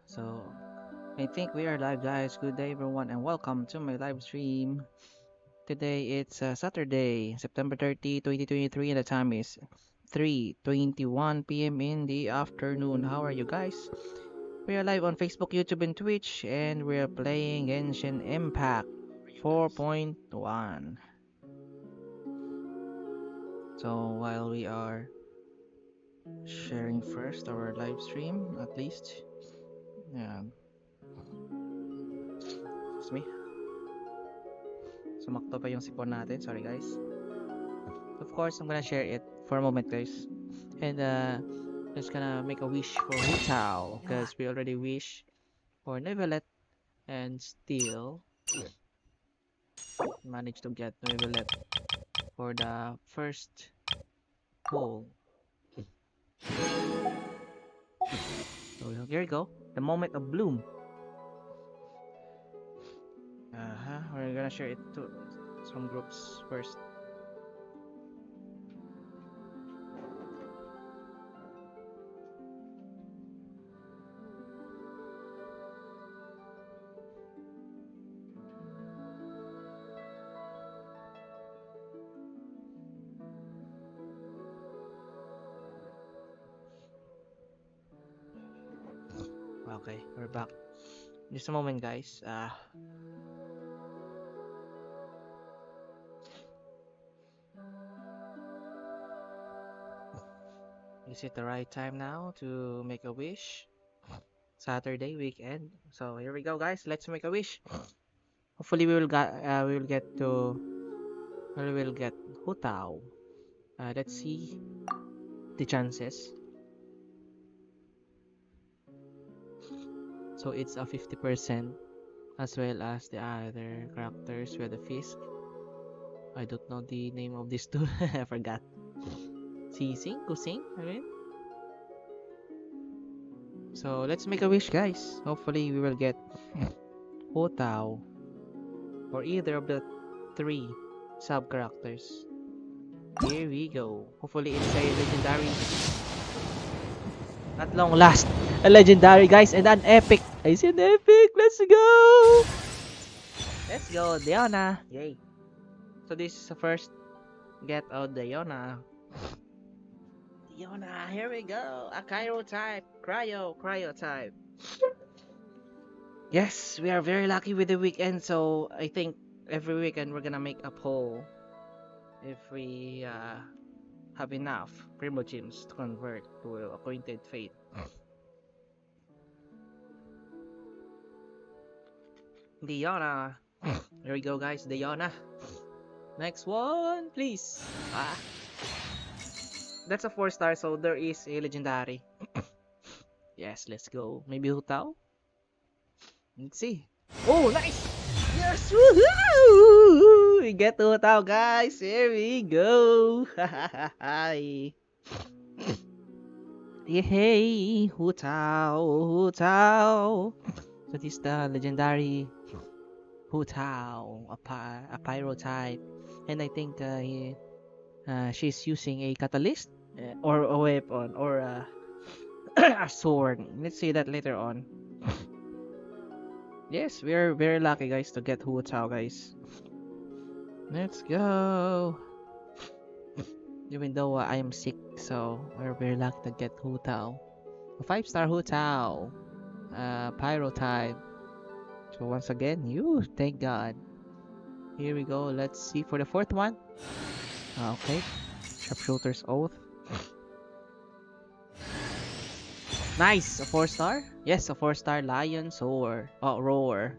So I think we are live, guys. Good day, everyone, and welcome to my live stream. Today it's Saturday, September 30, 2023, and the time is 3:21 p.m. in the afternoon. How are you guys? We are live on Facebook, YouTube, and Twitch, and we are playing Genshin Impact 4.1. So while we are sharing first our live stream, at least, yeah, excuse me, sumakto pa yung sipon natin. Sorry, guys. Of course, I'm gonna share it for a moment, guys. And just gonna make a wish for Hu Tao, because we already wish for Nevelet and still managed to get Nevelet for the first hole. So here we go. The moment of bloom. We're gonna share it to some groups first. Okay, we're back. Just a moment, guys. Is it the right time now to make a wish? Saturday weekend. So here we go, guys. Let's make a wish. Hopefully we will get Hu Tao. Let's see the chances. So it's a 50% as well as the other characters with the Fisk. I don't know the name of these two. I forgot. Sising? Kusing? I mean. So let's make a wish, guys. Hopefully we will get Hu Tao or either of the three sub characters. Here we go. Hopefully it's a legendary. At long last, a legendary, guys, and an epic. I see an epic. Let's go. Let's go, Diana. Yay. So this is the first get out Diana. Diana, here we go. A Cairo type. Cryo type. Yes, we are very lucky with the weekend. So I think every weekend we're gonna make a poll if we have enough Primo Gems to convert to Acquainted Fate. Diana. Here we go, guys. Diana. Next one, please. That's a 4-star, so there is a legendary. Yes, let's go. Maybe Hu Tao? Let's see. Oh, nice! Yes! Woohoo! We get Hu Tao, guys. Here we go. Hi. Yay! Hu Tao. Hu Tao. So this is the legendary Hu Tao, a pyro type. And I think she's using a catalyst or a weapon or a sword. Let's see that later on. Yes, we're very lucky, guys, to get Hu Tao, guys. Let's go. Even though I am sick, so we're very lucky to get Hu Tao. A 5-star Hu Tao. Pyro type. So once again, thank God. Here we go. Let's see for the fourth one. Okay. Sharpshooter's Oath. Nice! A 4-star? Yes, a 4-star Lion Soar. Oh, Roar.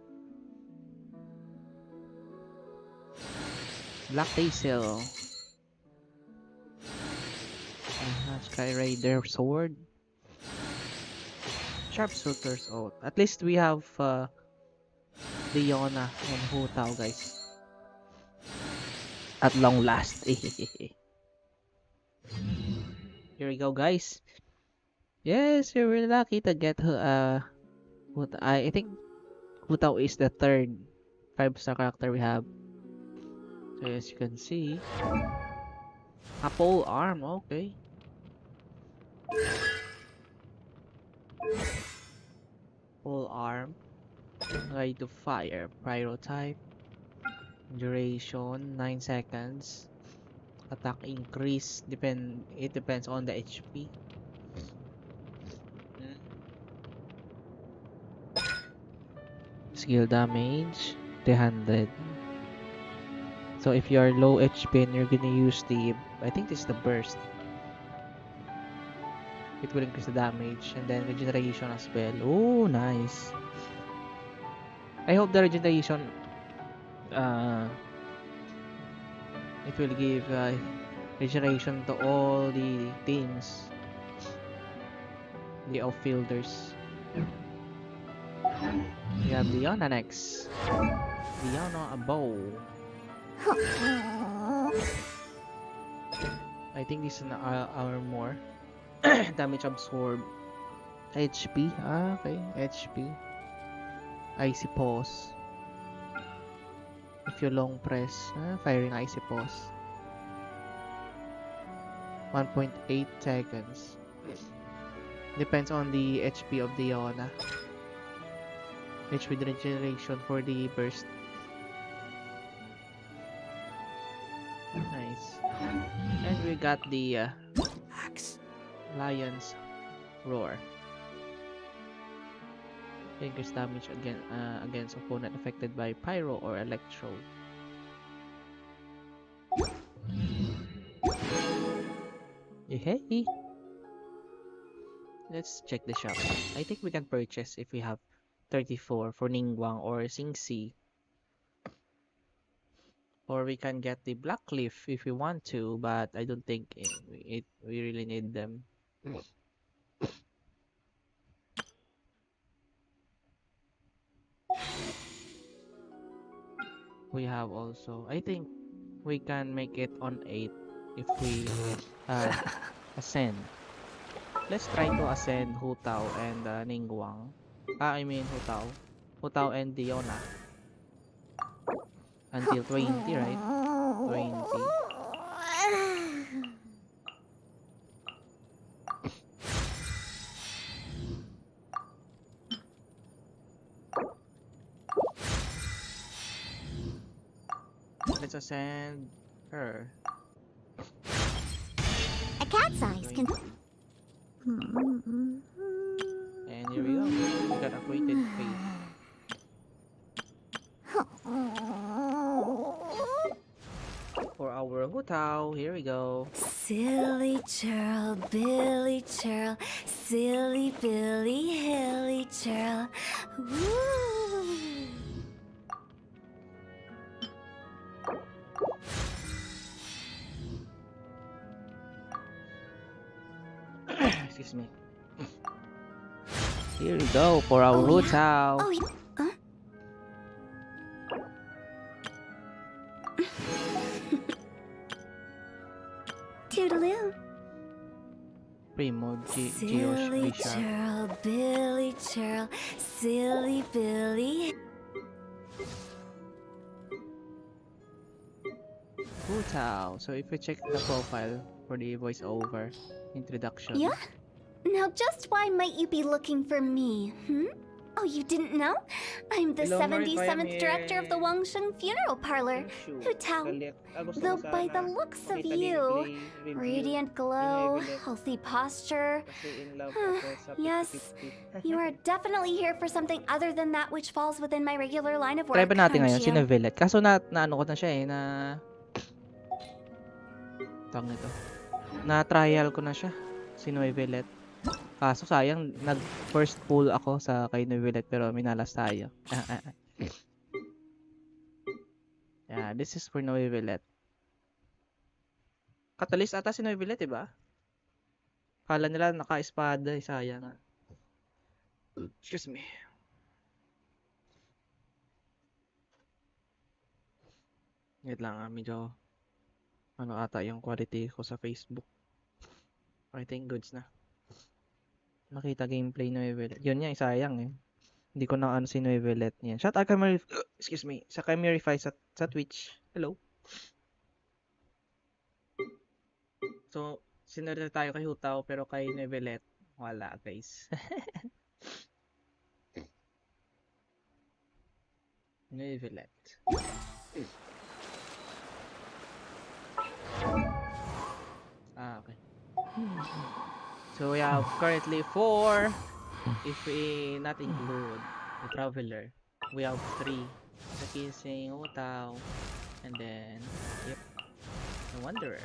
Black Tail. Sky Raider Sword. Sharpshooter's Oath. At least we have Leona and Hu Tao, guys. At long last. Here we go, guys. Yes, you're really lucky to get her. I think Hu Tao is the third 5-star character we have. So as you can see, a pole arm. Okay. arm. Ready to fire. Pyrotype. Duration 9 seconds. Attack increase. It depends on the HP. Skill damage 300. So if you are low HP and you're gonna use the, I think this is the burst, it will increase the damage, and then regeneration as well. Oh, nice. I hope the regeneration, it will give regeneration to all the teams, the outfielders. We have Leona next. Leona, a bow. I think this is an armor. Damage absorb. HP. Okay. HP. Icy pause. If you long press. Firing icy pause. 1.8 seconds. Depends on the HP of Leona. HP regeneration for the burst. Nice. And we got the Lion's Roar. Increase damage against opponent affected by Pyro or Electro. Hey! Let's check the shop. I think we can purchase if we have 34 for Ningguang or Singxi. Or we can get the Black Cliff if we want to, but I don't think we really need them. We have also, I think we can make it on 8 if we ascend. Let's try to ascend Hu Tao and Ningguang. I mean Hu Tao. Hu Tao and Diona. Until 20, right? 20. Let's ascend her. A cat's eyes can. And here we go. We got acquainted face. For our Hu Tao, here we go. Silly churl, Billy churl, silly Billy, hilly churl. Excuse me. Here we go for our Hu Tao. Oh, huh? Toodaloo. Primo Silly churl, Billy churl, silly Billy. Hu Tao. So if we check the profile for the voiceover introduction. Yeah? Now just why might you be looking for me, Oh, you didn't know? I'm the Hello, Mariko, 77th I'm director of the here. Wangsheng Funeral Parlor. Hu Tao. Though by the looks of you, radiant glow, healthy posture. Yes, you are definitely here for something other than that which falls within my regular line of work. Try ba natin ngayon si aren't you? Nevillet? Kaso na ano ko na siya na tawag nito. Na trial ko na siya si Nevillet. Kaso sayang nag first pull ako sa kay Nevillet pero minalas tayo. Yeah, this is for Nevillet. Catalyst ata si Nevillet, diba? Kala nila naka-espada, sayang. Excuse me. Wait lang, medyo ano ata yung quality ko sa Facebook. I think goods na. Nakita gameplay na Nevillet. Yun nga, sayang eh. Hindi ko na ano si Nevillet niyan. Shout out kay excuse me, sa kay Marify sa Twitch. Hello. So, sinurre tayo kay Hutao pero kay Nevillet wala, guys. Nevelet. Okay. So we have currently 4. If we not include the traveler, we have 3. The kissing, Utao, and then the wanderer.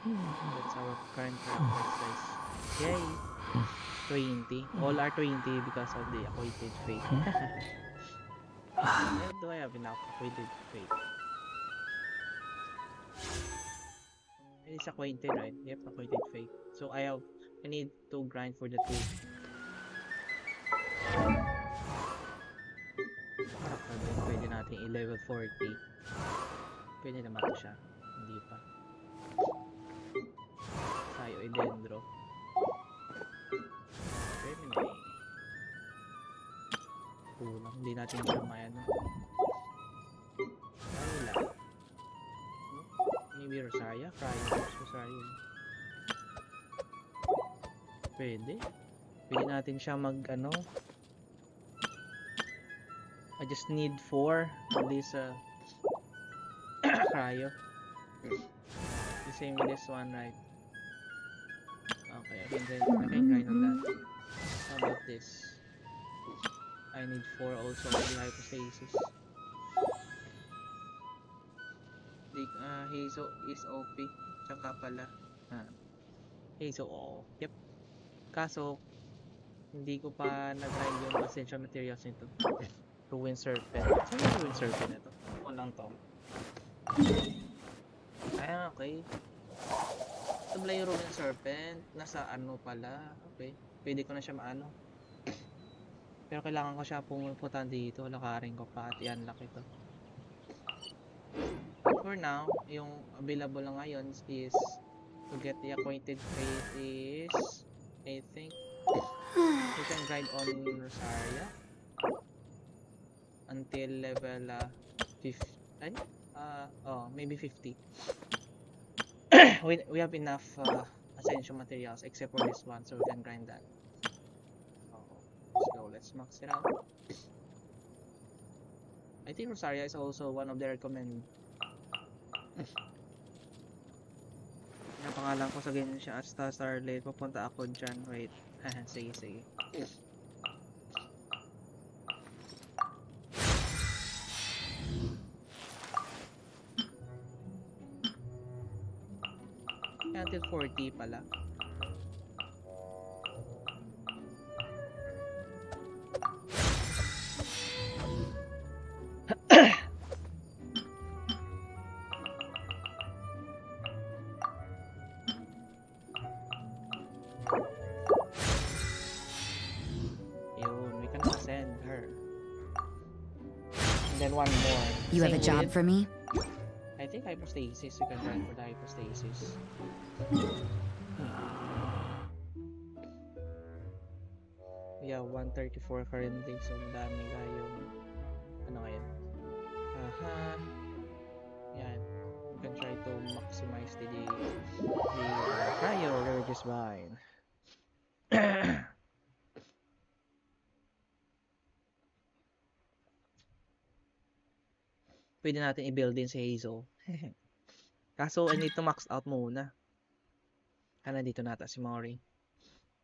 That's our current characters, guys. Yay! 20. All are 20 because of the acquainted fate. Do I have enough acquainted fate? It's acquainted, right? Yep, acquainted fate. So I need to grind for the 2. Pwede natin i-level 40. Pwede naman to siya. Hindi pa. Tayo i-dendro. Pwede na eh. Kulang. Hindi natin siya maano. Wala. Maybe Rosaria? Rosaria. Pwede. Pwede natin siya mag-ano. I just need 4 of this cryo. The same with this one, right? Okay, I can grind on that. How about this? I need 4 also for the hypostasis. Hazel is OP. Tsaka pala. Hazel, oo. Yep. Kaso, hindi ko pa nag-grind yung essential materials nito. Ruin Serpent. Saan yung Ruin Serpent ito? Ano lang to? Okay. Ito pala yung Ruin Serpent. Nasa ano pala. Okay. Pwede ko na siya maano. Pero kailangan ko siya pumunta dito. Lakarin ko pa at i-unlock ito. For now, yung available lang ngayon is to get the acquainted fate is I think you can grind on Rosaria until level 50. Maybe 50. we have enough essential materials except for this one, so we can grind that. So let's max it out. I think Rosaria is also one of the recommended. Yung pangalan ko sa ganyan siya, Asta Starlight. Papunta ako dyan. Wait. Sige. Until 40 pala. One more. You have a job for me? I think hypostasis. You can grind for the hypostasis. We have 134 currently, so madami yung ano ngayon. Yan. You can try to maximize the cryo religious vine. Pwede natin i-build din si Hazel. Kaso, I need to max out muna. Dito nata si Mori.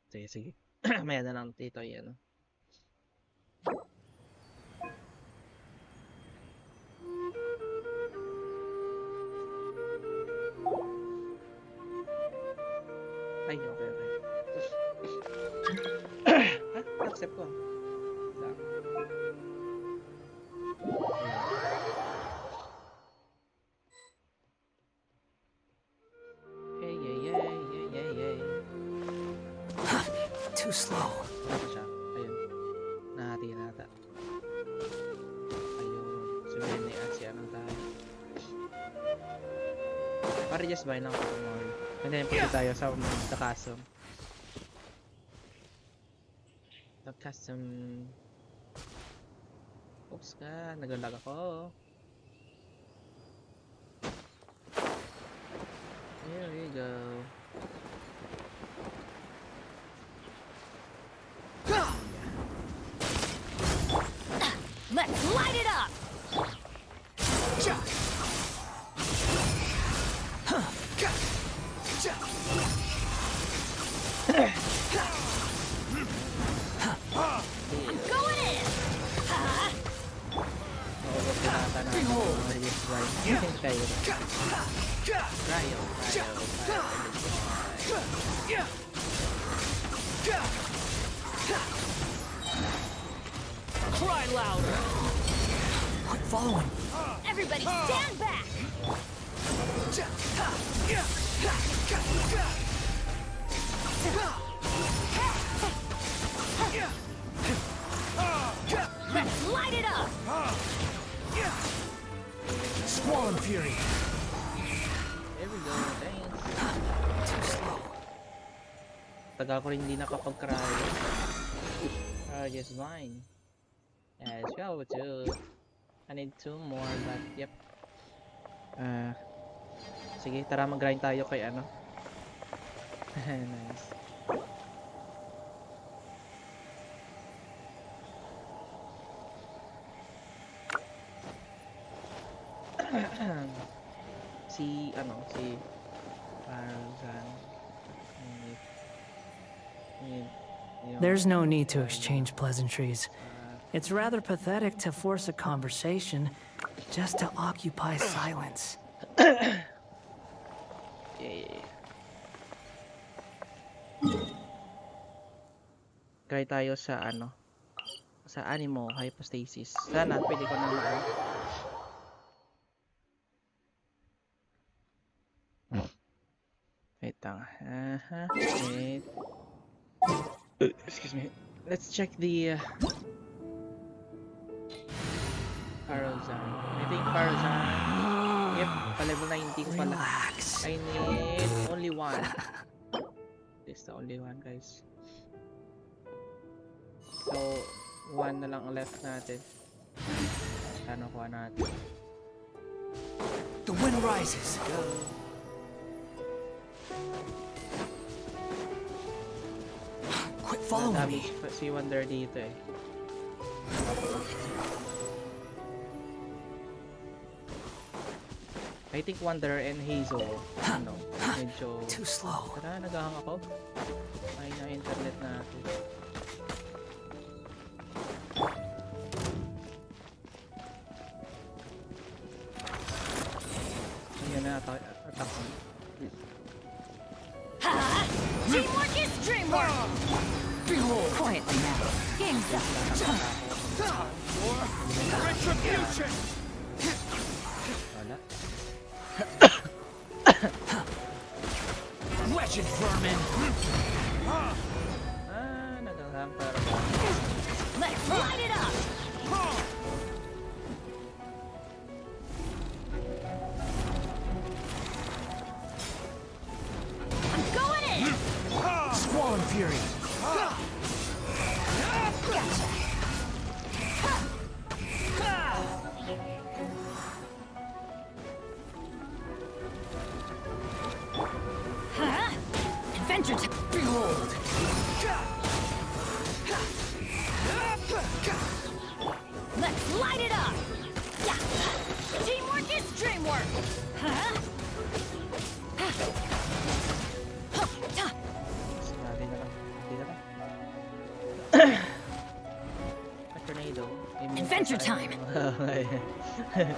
Sige. Maya na lang dito yan. Ay, okay. Accept ko. Too slow. Naka siya. Ayun. Nahati na ata. Ayun. Sabihin na yung siya ng tayo. Para just buy lang ako more. And then pwede tayo sa the custom. The custom. Oops ka. Nagalag ako. Here we go. Yes, right. Cryo. Cry louder! Quit following! Everybody stand back! Let's light it up! Squall and Fury! There we go, thanks. Too slow. Taga ko rin hindi nakapag-cryo. Just mine. Let's go too. I need 2 more, but yep. Sige, tara mag-grind tayo kay ano. Nice. si Farzan. There's no need to exchange pleasantries. It's rather pathetic to force a conversation just to occupy silence. Yeah. Kaya tayo sa ano, sa Animo Hypostasis. Sana pwede ko na maano. Wait lang. Wait. Excuse me. Let's check the Farzan. I think Farzan. Yep, pa-level 90 ko pala. Relax. I need only one. This is the only one, guys. So, one na lang ang left natin. Ano kuha natin? The wind rises! Go! Quit following me! Si Wonder dito eh. I think Wonder and Hazel, ano, medyo... Too slow. Tara, naghahang ako. Ay na internet natin. Ayan na, attack ko. Teamwork is dreamwork! Behold! Quietly now. Game's up. Retribution! Wala. Wretched vermin! Naghahang pero... Let's light it up! I'm going in! Squall and Fury! Adventure time! Behold! Let's light it up! Teamwork is dreamwork! Sinabi na lang. Hindi na lang. A tornado. Adventure time!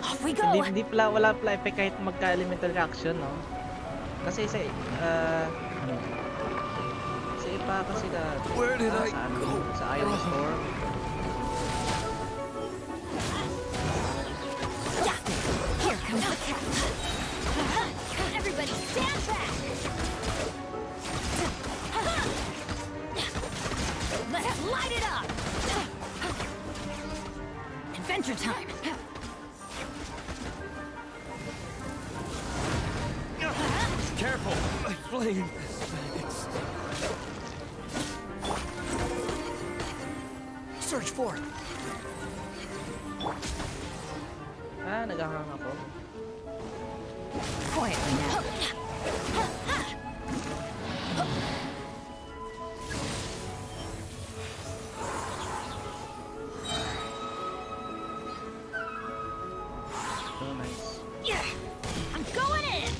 Off we go! Hindi pala, wala pala effect kahit magka-elemental reaction, no? Kasi sa iba kasi Where did I go? Sa Iron Storm. Here comes the cat! Everybody stand back! Let's light it up! Adventure time! Careful! My flame! Search for it! Naghahang ako. Quietly now. So nice. Yeah, I'm going in!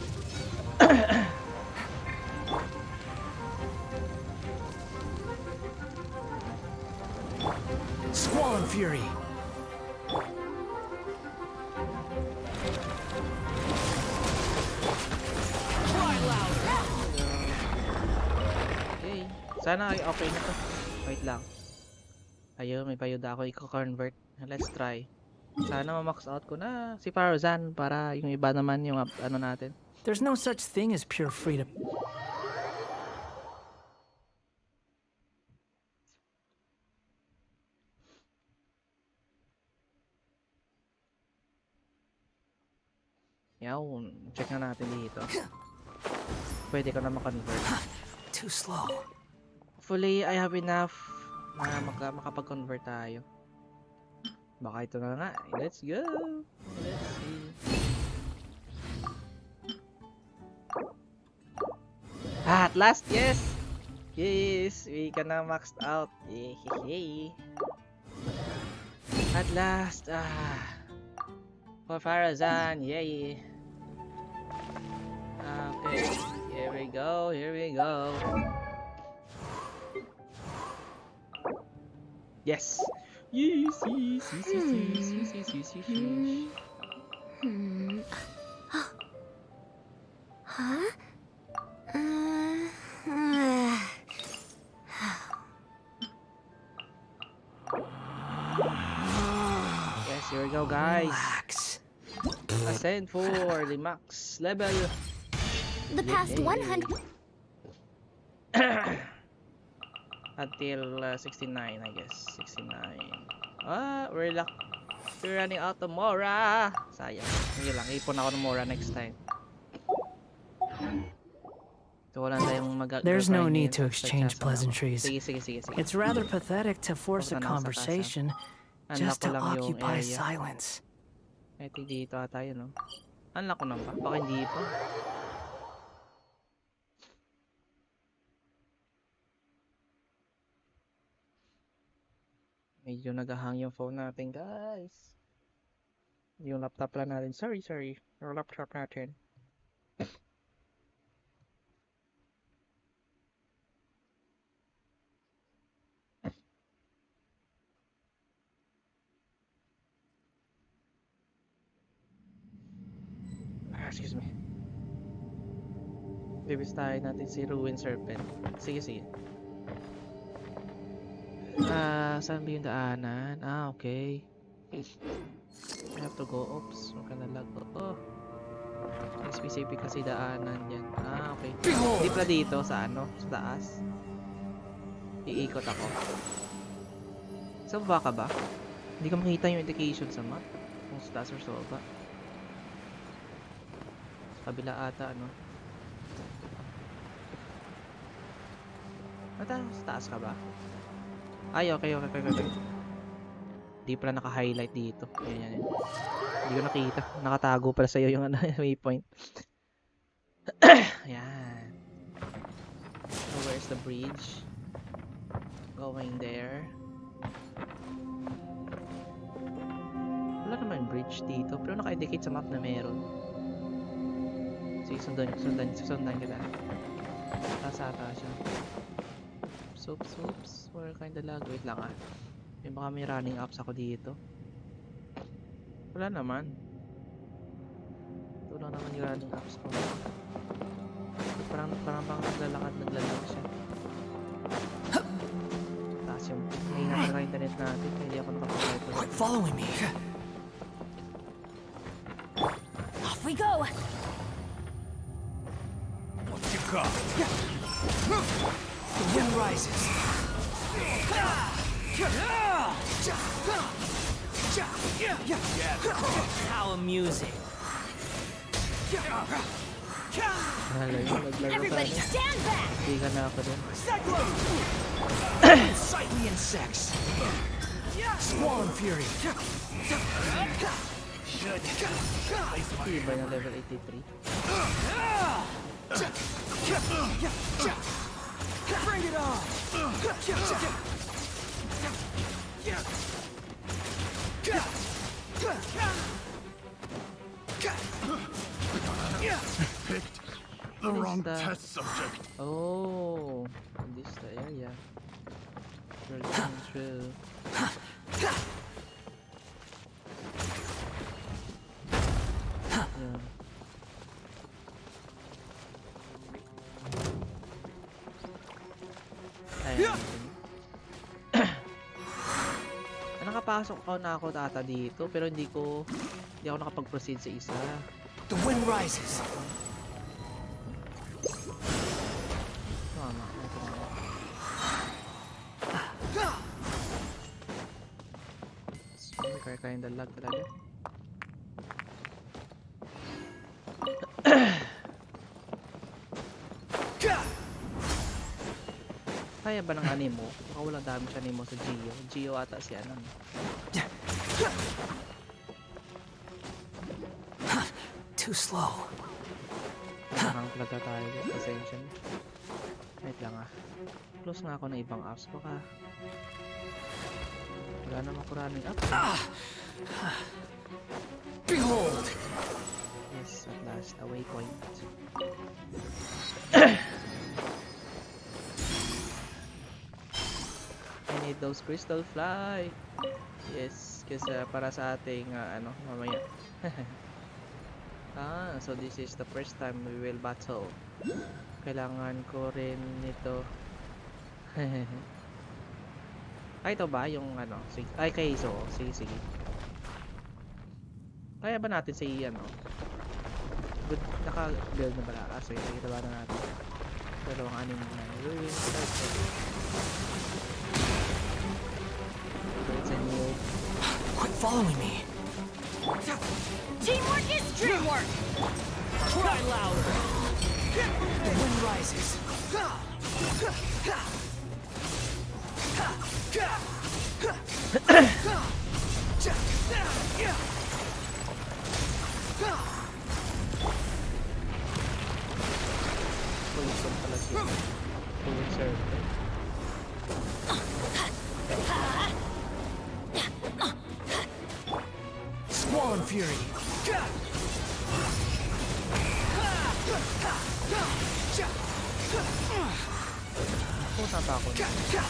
Squall and Fury! Sana ay okay na to. Wait lang. Ayun, may payuda ako i-convert. Let's try. Sana ma-max out ko na si Farazan para yung iba naman yung ano natin. There's no such thing as pure freedom. Yawn. Check na natin dito. Pwede ko na ma-convert. Too slow. Hopefully, I have enough na makapag-convert tayo. Baka ito na nga. Let's go! Let's see. At last, yes! Yes! We can now maxed out. Yay! At last, for Farazan, yay! Okay, here we go, here we go. Yes! Yes, yes, yes, yes, yes, yes, yes, yes, yes, yes. Huh? Yes, here we go, guys. Relax. Ascend for the max level. The past 100. Until 69, I guess. 69. We're running out of Mora. Sayang. Sige lang, ipon ako ng Mora next time. So, wala tayong There's no grind need ngayon. to exchange Sige. pleasantries. Sige. It's rather pathetic to force a Punta na ako sa taas, conversation Unlock just ko to lang yung occupy area. silence. Ito dito ata yun, no? Unlock ko na ba? Baka hindi pa. Medyo nagahang yung phone natin, guys. Yung laptop lang natin. Sorry. Yung laptop natin. Excuse me. Bibistahin natin si Ruin Serpent. Sige. Saan ba yung daanan? Okay. I have to go. Oops. Huwag ka nalag. Oh. Specific kasi daanan yan. Okay. Hindi pala dito sa ano? Sa taas. Iikot ako. Sa baba ka ba? Hindi ko makita yung indication sa map. Kung sa taas or sa baba. Sa kabila ata, ano? Sa taas ka ba? Ay, okay. Di pala naka-highlight dito. Yan. Hindi ko nakita. Nakatago pala sa'yo yung waypoint. Yan. So, where's the bridge? Going there. Wala naman bridge dito. Pero naka-indicate sa map na meron. Sige, sundan kita. Taas siya. Oops. We're kinda lag. Wait lang baka may running apps ako dito. Wala naman. Ito lang naman yung running apps ko. Parang naglalakad siya. Taas yung mahina na internet natin. Kaya hindi ako nakapagay ko. Quit following me. Off we go! What you got? The wind rises. How amusing. Everybody stand back! Hindi ka na ako din. Sightly insects. Squall and fury. Iba yung level 83. Bring it on. Picked the wrong the- test subject. Oh, this is the area. True. Yan. nakapasok na ako data dito pero hindi ako nakapag-proceed sa isa. The wind rises. Tama, ito na. May kaya lag talaga. Kaya ba ng animo? Baka walang damage animo sa Geo. Geo ata si ano. Too slow. Nakang talaga tayo. Pasensya na. Wait lang ah. Close nga ako ng ibang apps. Baka wala naman kuraming apps. Behold! Yes, at last. A waypoint. I need those crystal fly. Yes, kasi para sa ating ano, mamaya. So this is the first time we will battle. Kailangan ko rin nito. Ay, ito ba yung ano? Sige. Ay, kay Iso. Sige. Kaya ba natin si ano? Good, naka-build na pala. Sige, ito ba na natin? Dalawang anim na. Quit following me. Teamwork is dreamwork! Try louder. The wind rises. Pulson pala siya. Pulser. Swan Fury. Ako, tapa ako. Gotcha!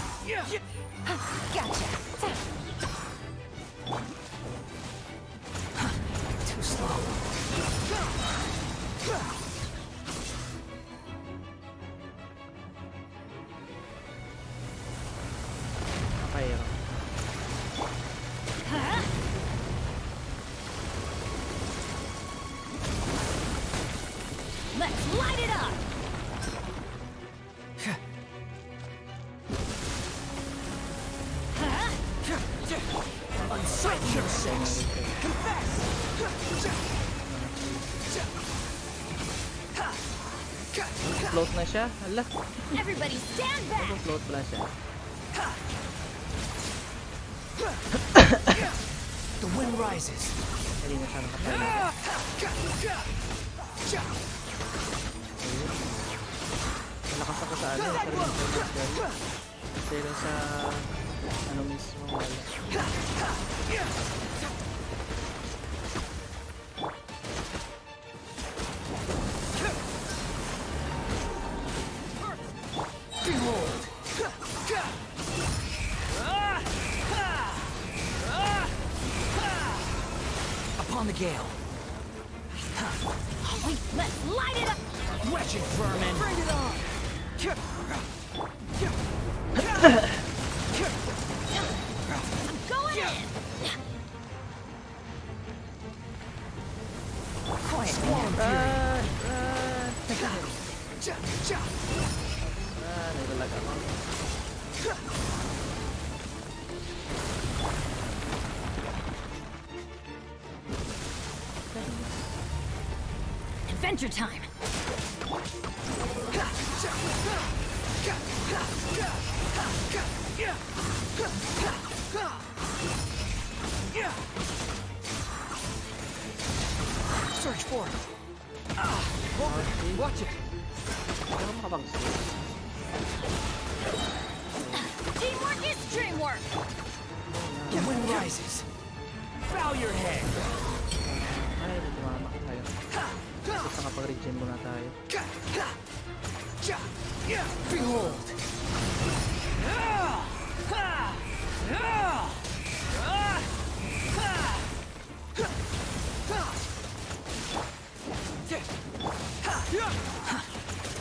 Too slow. Okay, Let's light it up! Unsight your six. float na siya. Hala, Everybody stand back! float pala siya. The wind rises. Hindi na siya nakapala. Malakas ako sa ano, sa rin sa pero sa ano mismo wala. Behold. Upon the gale. Let's light it up! Wretched vermin. Bring it on. Going in! Quiet. Run! Naglalag ako. Adventure time! Search for it. Watch it. Hindi ako makapag-save. Teamwork is dreamwork! The wind rises. Bow your head. Ay, hindi tumama tayo. Basta kapag-regen muna tayo. Behold.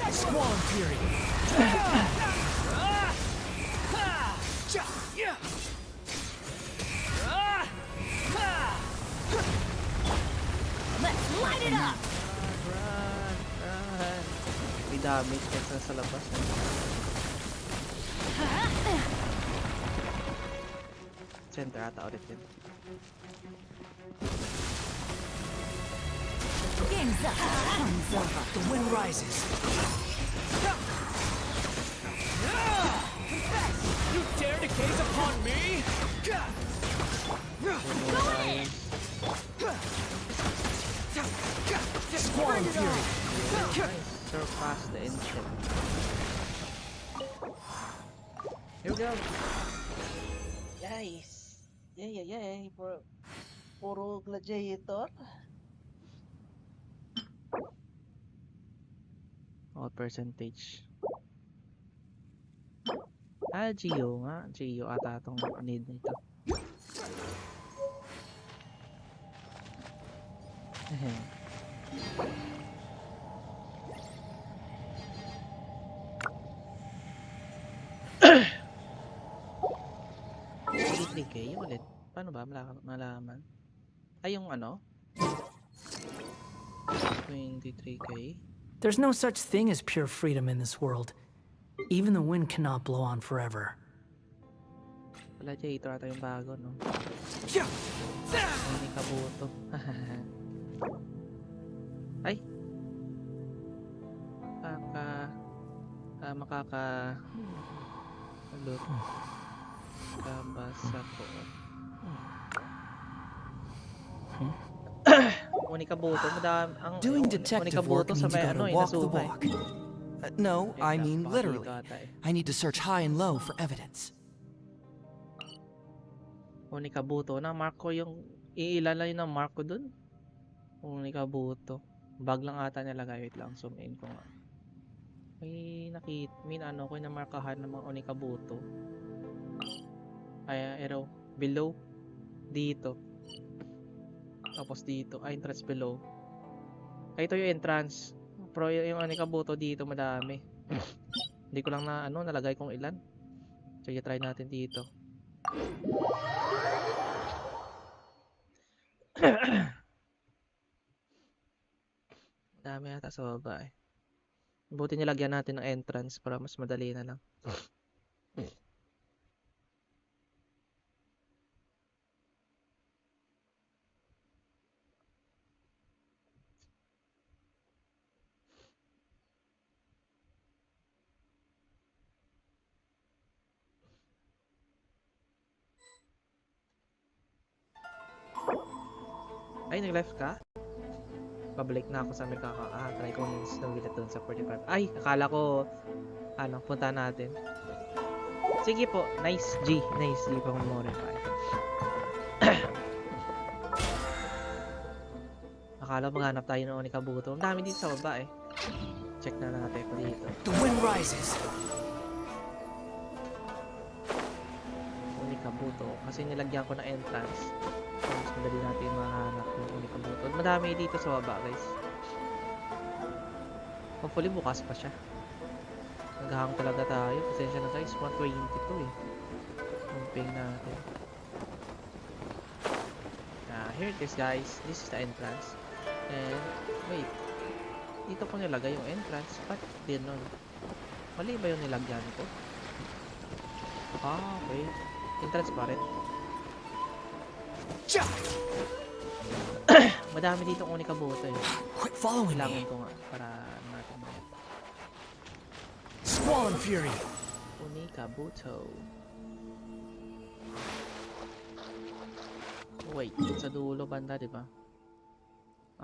Swan Fury. Run! Run! May damage kasi sa labas. Center ata ulit yun. Game's up. Sun's over. The wind rises. You dare to gaze upon me? Squall Fury. Surpass the instant. Here we go. Guys. Yay. Puro gladiator. All percentage. Geo nga. Geo ata itong need nito. $23K ulit. Paano ba malaman? Ay, yung ano? 23K. There's no such thing as pure freedom in this world. Even the wind cannot blow on forever. Gladiator ata yung bago, no? May kabuto. Ay! Alot. Kabasa ko. Unikabuto, madami ang Doing detective work means you gotta walk the walk. No, I mean literally. I need to search high and low for evidence. Unikabuto na mark ko yung iilalay na mark ko dun. Unikabuto. Bag lang ata nilagay. Wait lang, zoom in ko nga. May ano ko na markahan ng mga unikabuto. Ay, arrow. Below. Dito. Tapos dito. Ay, entrance below. Ay, ito yung entrance. Pero yung unikabuto dito madami. Hindi ko lang nalagay kung ilan. Sige, try natin dito. Dami yata sa baba eh. Buti nilagyan natin ng entrance para mas madali na lang. Ay, nag-left ka? Pabalik na ako sa Amerika. Try ko ng bilet doon sa 45. Ay, akala ko punta natin. Sige po, nice G pang modify. Akala maghanap tayo ng Onikabuto. Ang dami dito sa baba eh. Check na natin ko dito. The wind rises. Onikabuto kasi nilagyan ko ng entrance. Mas madali natin mahanap yung Onikabuto. Madami dito sa baba guys. Hopefully bukas pa siya. Naghahang talaga tayo. Pasensya na guys. 122 eh. Pumping natin. Here it is guys. This is the entrance. And wait. Dito ko nilagay yung entrance. Ba't din nun? Mali ba yung nilagyan ko? Okay. Entrance pa rin. Madami dito ang Onikabuto eh. Quit following Kailangan me. ko nga para natin mga Squall Fury. Onikabuto. Wait, sa dulo banda, di ba?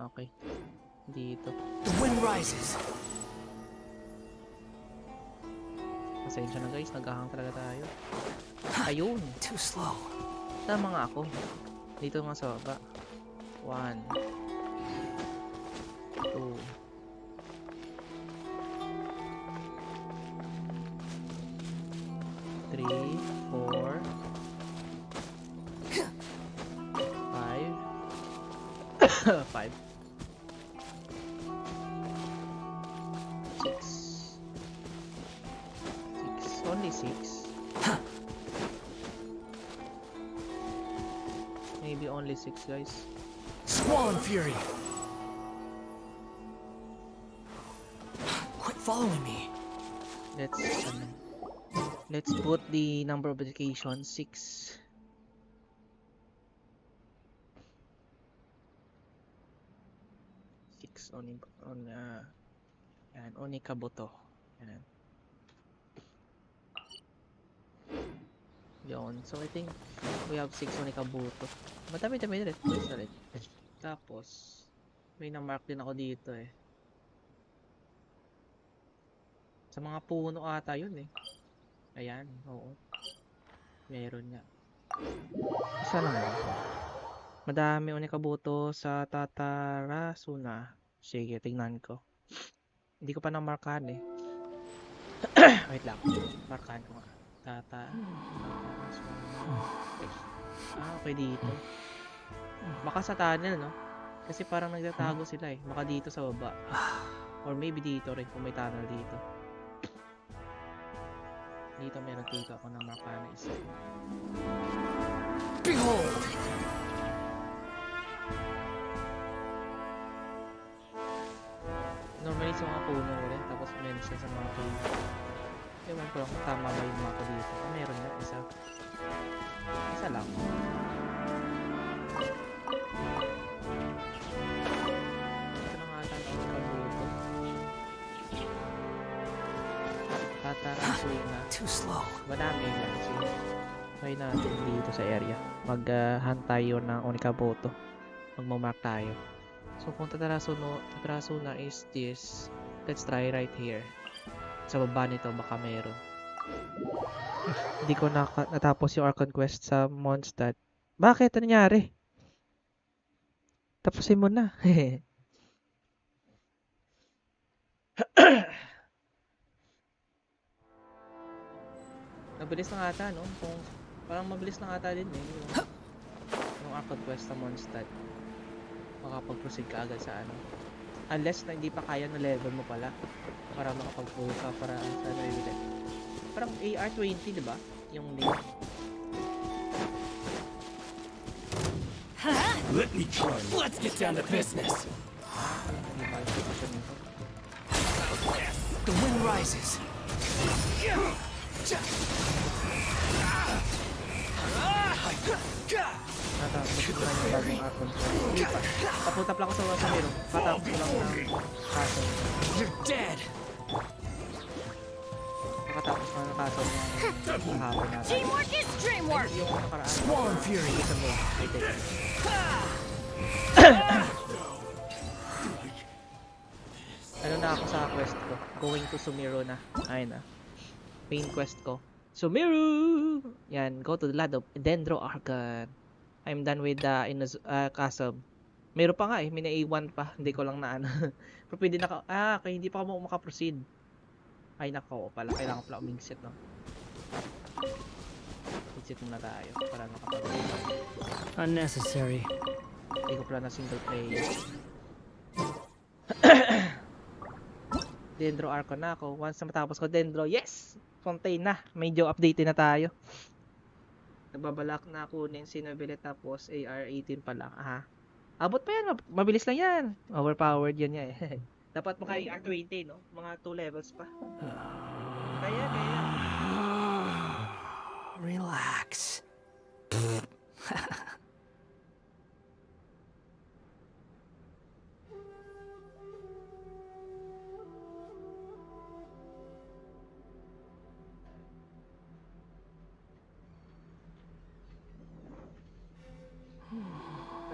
Okay. Dito. The wind rises. Pasensya na guys, naghahang talaga tayo. Ayun! Too slow. Tama nga ako. Dito nga sa baba. 1 2 3 4 5 5 6 only 6 maybe only 6 guys. Squall Fury. following me. Let's put the number of education 6. Yan, Onikabuto. Yan. Yun. So I think we have 6 Onikabuto. Madami-dami rin. Tapos may na-mark din ako dito eh. Sa mga puno ata yun eh. Ayan, oo. Meron nga. Isa lang ba? Madami Onikabuto sa Tatarasuna. Sige, tingnan ko. Hindi ko pa na-markahan eh. Wait lang. Markahan ko nga. Tatarasuna. Okay dito. Baka sa tunnel, no? Kasi parang nagtatago sila eh. Baka dito sa baba. Or maybe dito rin kung may tunnel dito. Dito meron dito ako ng markahan na isa. Behold! Normally sa mga puno rin, tapos meron siya sa mga puno. Ewan ko lang kung tama ba yung mapa dito. Meron na isa. Isa lang. Ito na nga ata na pagbuto. Tatarasuna. Too slow. Madami yan. So, try natin dito sa area. Mag-hunt tayo ng Onikabuto. Magmamark tayo. So kung Tatarasuna is this, let's try right here. Sa baba nito baka meron. Hindi ko natapos yung Archon Quest sa Mondstadt. Bakit? Ano nangyari? Tapusin mo na. Mabilis na ata, no? Parang mabilis na ata din eh. Yung Archon Quest sa Mondstadt. Makapag-proceed ka agad sa ano. Unless na hindi pa kaya na level mo pala. Para makapag-full ka para sa level. Parang AR20, di ba? Yung link. Let me try. Let's get down to business. Hindi pa yung position nito. The wind rises. Natapos ko na yung bagong Archon Quest. Taputap lang ako sa Sumero. Patapos ko lang ng kaso. You're dead. Nakatapos ko na ng kaso ng kahapon natin. Teamwork is dreamwork! Yung nakaraan. Swarm fury. Isa mo. I think. Ano na ako sa quest ko? Going to Sumero na. Ayun na. Main quest ko. Sumero! Yan. Go to the land of Dendro Archon. I'm done with the Castle. Meron pa nga eh. May na-A1 pa. Hindi ko lang na ano. Pero pwede na kaya hindi pa ako makaproceed. Ay nako pala. Kailangan pala umingsit, no? Exit muna tayo. Para makapag-proceed. Unnecessary. Hindi ko pala na single player. Dendro Archon na ako. Once na matapos ko Dendro, yes! Fontaine na. Medyo updated na tayo. Nababalak na kunin si Nobile tapos AR-18 pa lang. Aha. Abot pa yan. Mabilis lang yan. Overpowered yun niya eh. Dapat maka AR-20, no? Mga 2 levels pa. Kaya. Relax.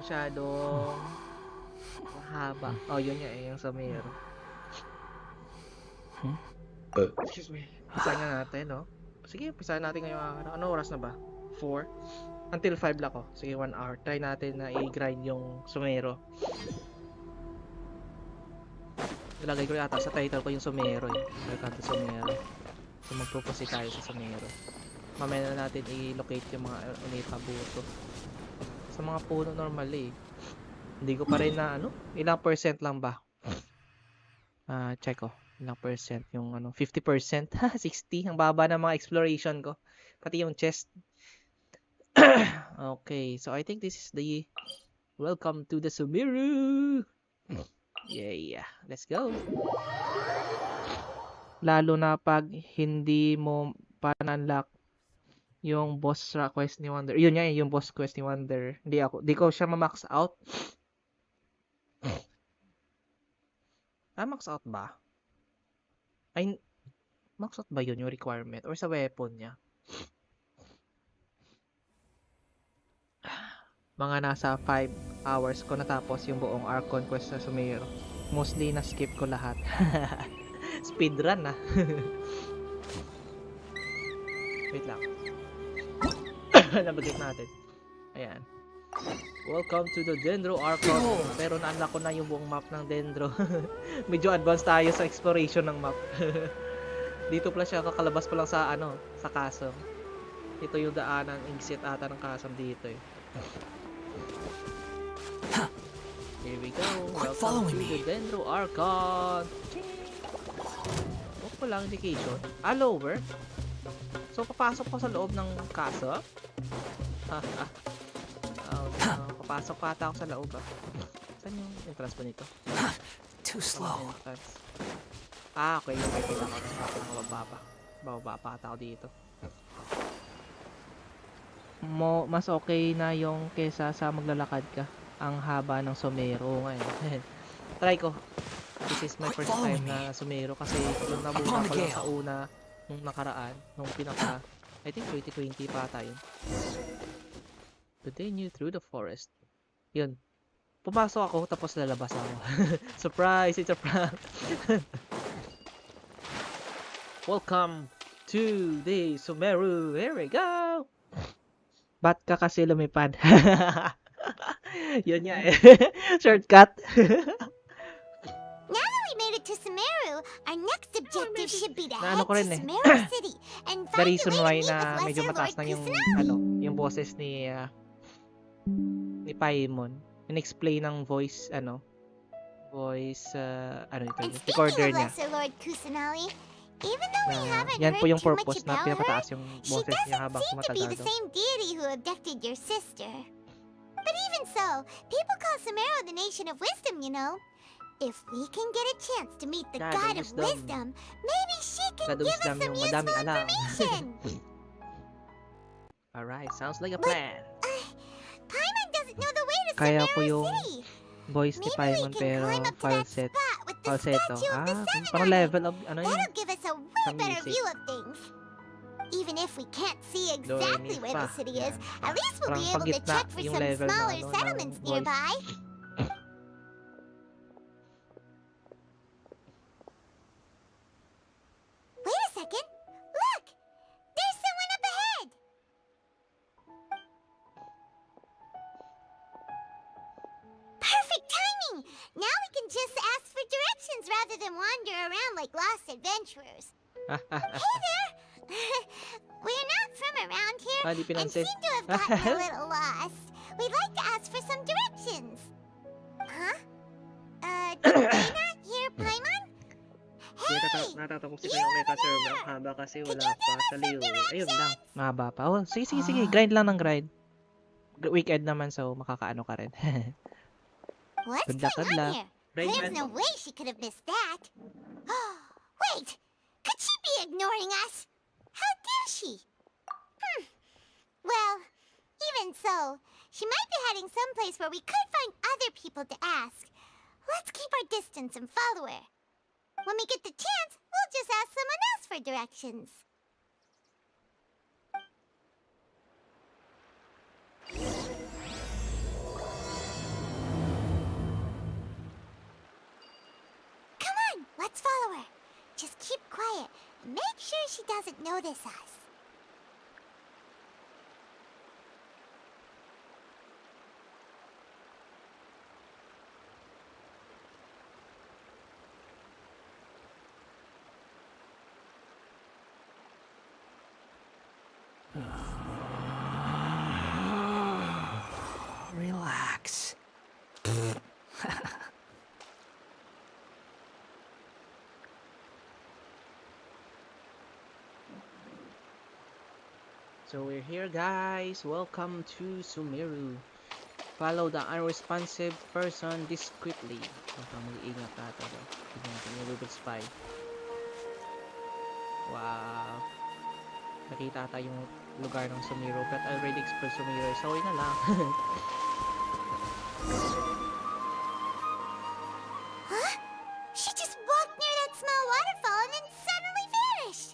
Masyadong mahaba. Oh, yun nga eh, yung Sumero. Excuse me. Pisahan nga natin, no? Sige, pisahan natin ngayong araw. Ano oras na ba? 4? Until 5 lang ako. Sige, 1 hour. Try natin na i-grind yung Sumero. Ilagay ko yata sa title ko yung Sumero eh. Welcome to Sumero. So mag-propose tayo sa Sumero. Mamaya na natin i-locate yung mga Onikabuto. Sa mga puno normal eh. Hindi ko pa rin na ano, ilang percent lang ba? Check ko. Ilang percent yung ano, 50%, ha, 60. Ang baba ng mga exploration ko. Pati yung chest. Okay, so I think this is the welcome to the Sumero. Yeah, let's go. Lalo na pag hindi mo pa na-unlock yung boss quest ni Wonder. Yun nga yung boss quest ni Wonder. Di ko siya ma-max out. Max out ba? Ay, max out ba yun yung requirement? Or sa weapon niya? Mga nasa 5 hours ko natapos yung buong Arc Conquest sa Sumero. Mostly na-skip ko lahat. Speedrun ah. Wait lang. Nabagit natin. Ayan. Welcome to the Dendro Archon. Pero na-unlock ko na yung buong map ng Dendro. Medyo advanced tayo sa exploration ng map. Dito pala siya, kakalabas pa lang sa sa Chasm. Ito yung daanan, exit ata ng Chasm dito eh. Here we go. Welcome to the Dendro Archon. Huwag pa lang indication. Lower. So, papasok ko sa loob ng Chasm? Papasok pa ata ako sa loob ah. Saan yung entrance pa nito? Too slow. Okay. Okay, kita ko. Bababa pa ata ako dito. Mas okay na yung kesa sa maglalakad ka. Ang haba ng Sumero ngayon. Try ko. This is my first time na Sumero kasi yung nabuka ko lang sa una nung nakaraan, nung pinaka I think 2020 pa tayo. Continue through the forest. Yun. Pumasok ako tapos lalabas ako. Surprise! It's a prank! Welcome to the Sumero. Here we go! Ba't ka kasi lumipad? Yun nga eh. Shortcut. Now that we made it to Sumero, our next objective should be to head Naano ko to rin eh. Sumero City and The find a reason way why to meet na with medyo Lesser mataas Lord na yung Kusanagi. yung boses ni Paimon. In-explain ng voice voice ito And yung speaking recorder of niya. Lesser Lord Kusanagi, even though we haven't Yan po heard yung too much purpose na about her, pinapataas yung she boses niya doesn't habang seem to be tumatagal the daw. same deity who abducted your sister. But even so, people call Sumero the nation of wisdom, you know. If we can get a chance to meet the God God of of wisdom. wisdom, maybe she can God of give us wisdom some yung useful madaming alam. information. Alright, sounds like a plan. Paimon doesn't know the way to Kaya ko Sumero yung City. voice ni Maybe we Paimon can pero climb up to that falsetto. spot with the Falsetto. statue of the seven Parang on it. level of yun. That'll give us a way Sa better music. view of things. Even if we can't see Do, re, exactly mi, where the fa. city is, Yan. at least we'll Parang be able to paggitna check for yung some level na, smaller ng settlements voice. nearby. Wait a second! Look! There's someone up ahead! Perfect timing! Now we can just ask for directions rather than wander around like lost adventurers. Hey there! We're not from around here Di and pinansin. seem to have gotten a little lost. We'd like to ask for some directions. Huh? Did they not hear Paimon? Hey! Natatakot si You Paimon over serve there! ang haba kasi Can wala you pa give us sa some Leo. Ayun lang. directions? Mahaba pa. Oh, sige. Grind lang ng grind. Weekend naman so makakaano ka rin. What's Good luck, going good on luck. here? Grind There's man. no way she could have missed that. Wait! Could she be ignoring us? How dare she? Well, even so, she might be heading someplace where we could find other people to ask. Let's keep our distance and follow her. When we get the chance, we'll just ask someone else for directions. Come on, let's follow her. Just keep quiet and make sure she doesn't notice us. Relax. So we're here guys. Welcome to Sumero. Follow the unresponsive person discreetly. Baka mag-iingat natin. Tignan natin yung Google Spy. Wow. Nakita tayo yung lugar ng Sumero, but I already explored Sumero, so yun na lang. Huh? She just walked near that small waterfall and then suddenly vanished.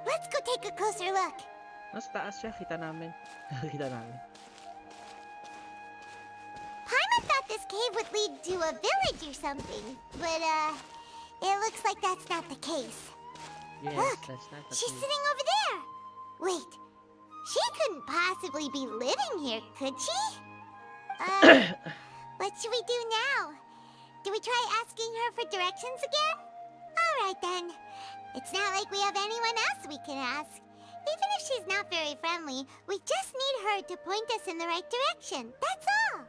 Let's go take a closer look. Nasa taas siya, kita namin. Kita namin. Paimon thought this cave would lead to a village or something, but it looks like that's not the case. Yes, Look, that's not the she's case. sitting over there. Wait, she couldn't possibly be living here, could she? What should we do now? Do we try asking her for directions again? Alright then. It's not like we have anyone else we can ask. Even if she's not very friendly, we just need her to point us in the right direction. That's all.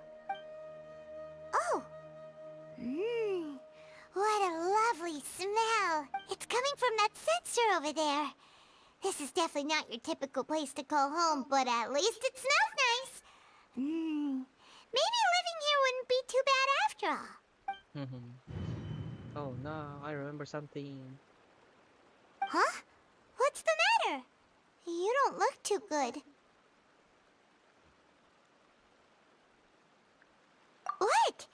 Oh. What a lovely smell. It's coming from that sensor over there. This is definitely not your typical place to call home, but at least it smells nice. Maybe living here wouldn't be too bad after all. Oh no, I remember something. Huh? What's the matter? You don't look too good. What?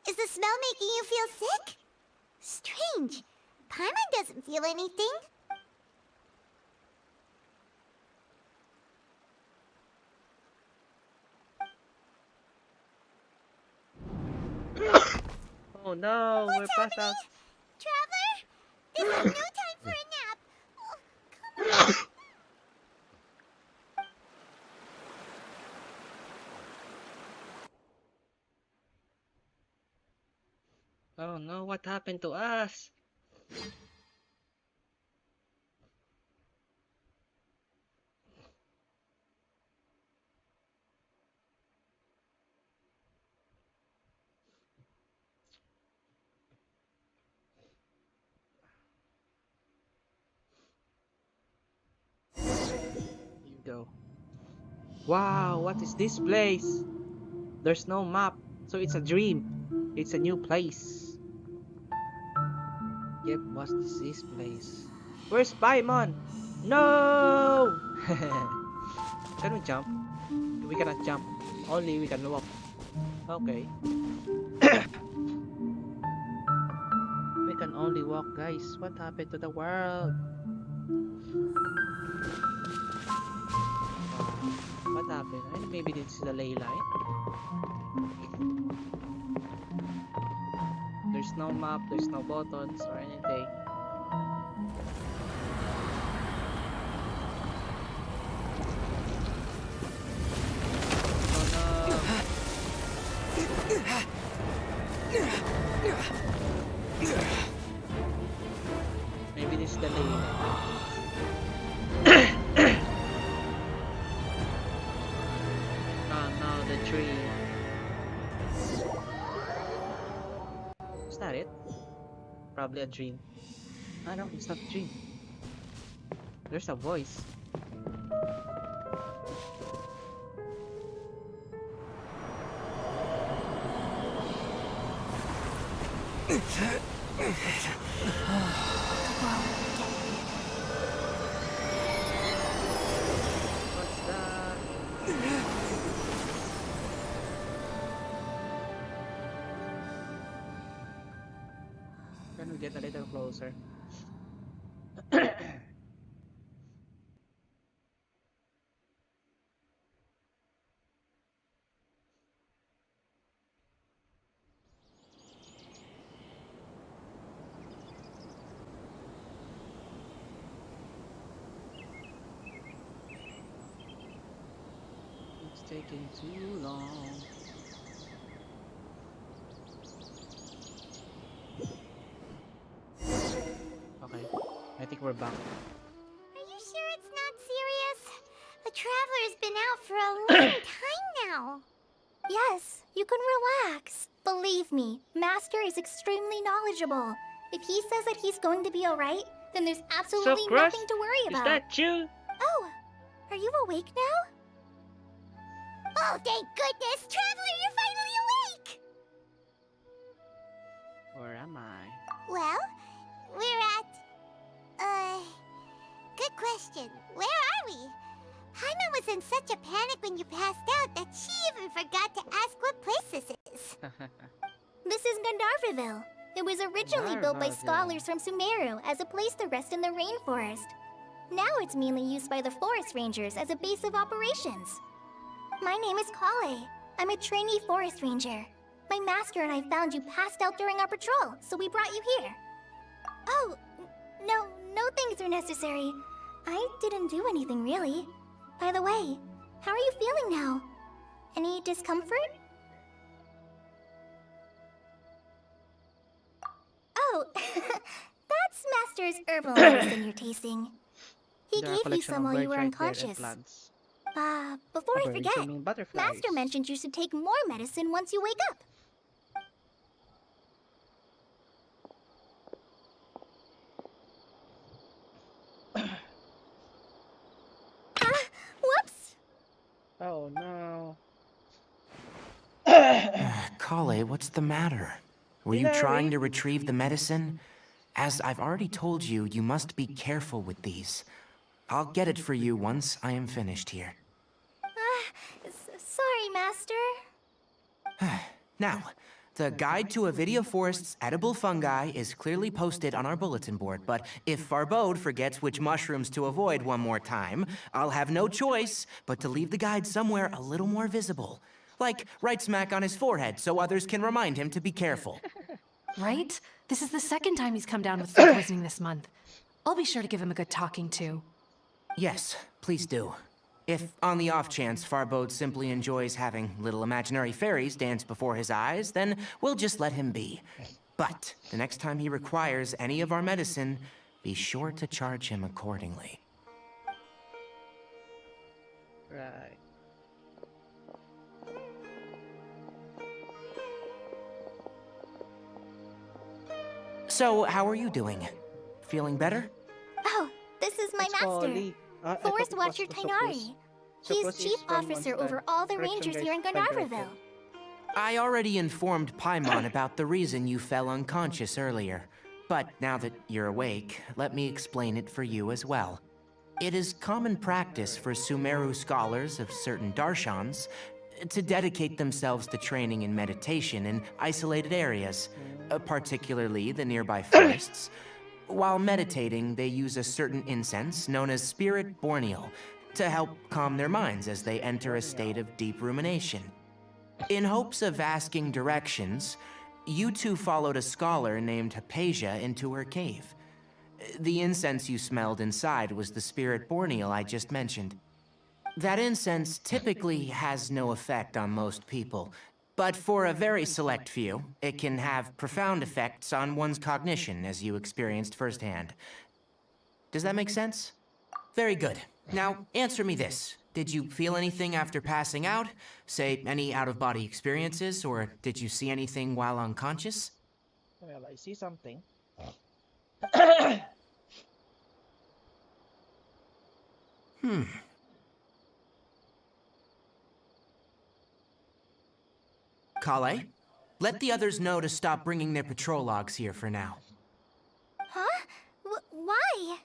Is the smell making you feel sick? Strange. Paimon doesn't feel anything. Oh no, we're What's past out. happening? Traveler? This is no time for a nap. Oh, come on. Oh no, what happened to us? Here you go. Wow, what is this place? There's no map, so it's a dream. It's a new place. Yep, what is this place? Where's Paimon? No! Can we jump? We cannot jump. Only we can walk. Okay. We can only walk, guys. What happened to the world? What happened? I think maybe this is the ley line. There's no map, there's no buttons or anything. Maybe this is the ley line. Oh no, the tree. Is that it? Probably a dream. Ah no, it's not a dream. There's a voice. What's that? Can we get a little closer? It's taking too long. Okay, I think we're back. Are you sure it's not serious? The Traveler's been out for a long time now. Yes, you can relax. Believe me, Master is extremely knowledgeable. If he says that he's going to be alright, then there's absolutely Crush, nothing to worry is about. that you? Oh, are you awake now? Oh, thank goodness! Traveler, you're finally awake! Or am I? Well, we're at, question. Where are we? Paimon was in such a panic when you passed out that she even forgot to ask what place this is. This is Gandharvaville. It was originally built by scholars from Sumero as a place to rest in the rainforest. Now it's mainly used by the forest rangers as a base of operations. My name is Kale. I'm a trainee forest ranger. My master and I found you passed out during our patrol, so we brought you here. Oh, no things are necessary. I didn't do anything really. By the way, how are you feeling now? Any discomfort? Oh, that's Master's herbal medicine you're tasting. He There are gave you collection some of while you birds were right there and unconscious. plants. Before I Birds, forget, you mean butterflies. Master mentioned you should take more medicine once you wake up. Whoops! Oh no. Kale, what's the matter? Were you trying to retrieve the medicine? As I've already told you, you must be careful with these. I'll get it for you once I am finished here. Sorry, Master. Now, the guide to Avidia Forest's edible fungi is clearly posted on our bulletin board, but if Farbode forgets which mushrooms to avoid one more time, I'll have no choice but to leave the guide somewhere a little more visible. Like right smack on his forehead so others can remind him to be careful. Right? This is the second time he's come down with food poisoning this month. I'll be sure to give him a good talking to. Yes, please do. If, on the off chance, Farbode simply enjoys having little imaginary fairies dance before his eyes, then we'll just let him be. But the next time he requires any of our medicine, be sure to charge him accordingly. Right. So, how are you doing? Feeling better? Oh, this is my master. Forest Watcher Tainari. He's chief officer over all the rangers here in Gandharvaville. I already informed Paimon about the reason you fell unconscious earlier. But now that you're awake, let me explain it for you as well. It is common practice for Sumeru scholars of certain darshans to dedicate themselves to training in meditation in isolated areas, particularly the nearby forests. While meditating, they use a certain incense known as Spirit Borneal to help calm their minds as they enter a state of deep rumination. In hopes of asking directions, you two followed a scholar named Hypatia into her cave. The incense you smelled inside was the Spirit Borneal I just mentioned. That incense typically has no effect on most people, but for a very select few, it can have profound effects on one's cognition, as you experienced firsthand. Does that make sense? Very good. Now, answer me this. Did you feel anything after passing out? Say, any out-of-body experiences, or did you see anything while unconscious? Well, I see something. Kale, let the others know to stop bringing their patrol logs here for now. Huh? Why?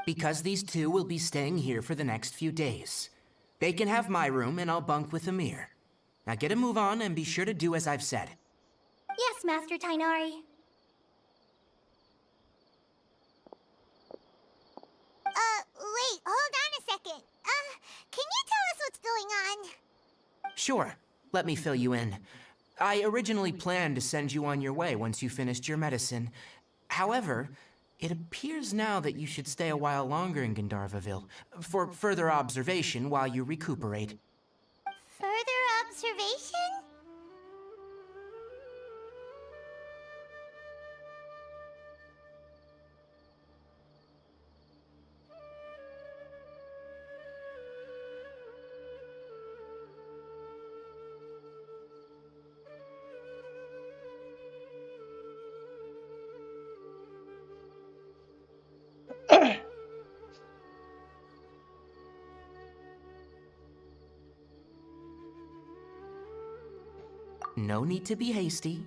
Because these two will be staying here for the next few days. They can have my room and I'll bunk with Amir. Now get a move on and be sure to do as I've said. Yes, Master Tainari. Wait, hold on a second. Can you tell us what's going on? Sure, let me fill you in. I originally planned to send you on your way once you finished your medicine. However, it appears now that you should stay a while longer in Gandharvaville for further observation while you recuperate. Further observation? No need to be hasty.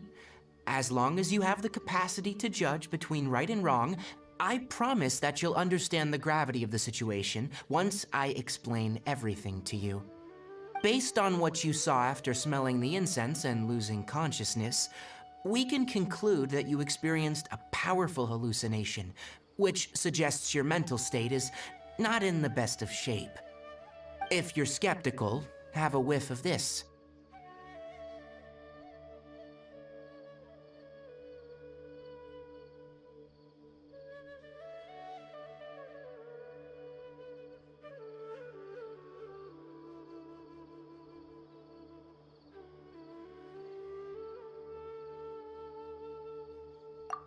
As long as you have the capacity to judge between right and wrong, I promise that you'll understand the gravity of the situation once I explain everything to you. Based on what you saw after smelling the incense and losing consciousness, we can conclude that you experienced a powerful hallucination, which suggests your mental state is not in the best of shape. If you're skeptical, have a whiff of this.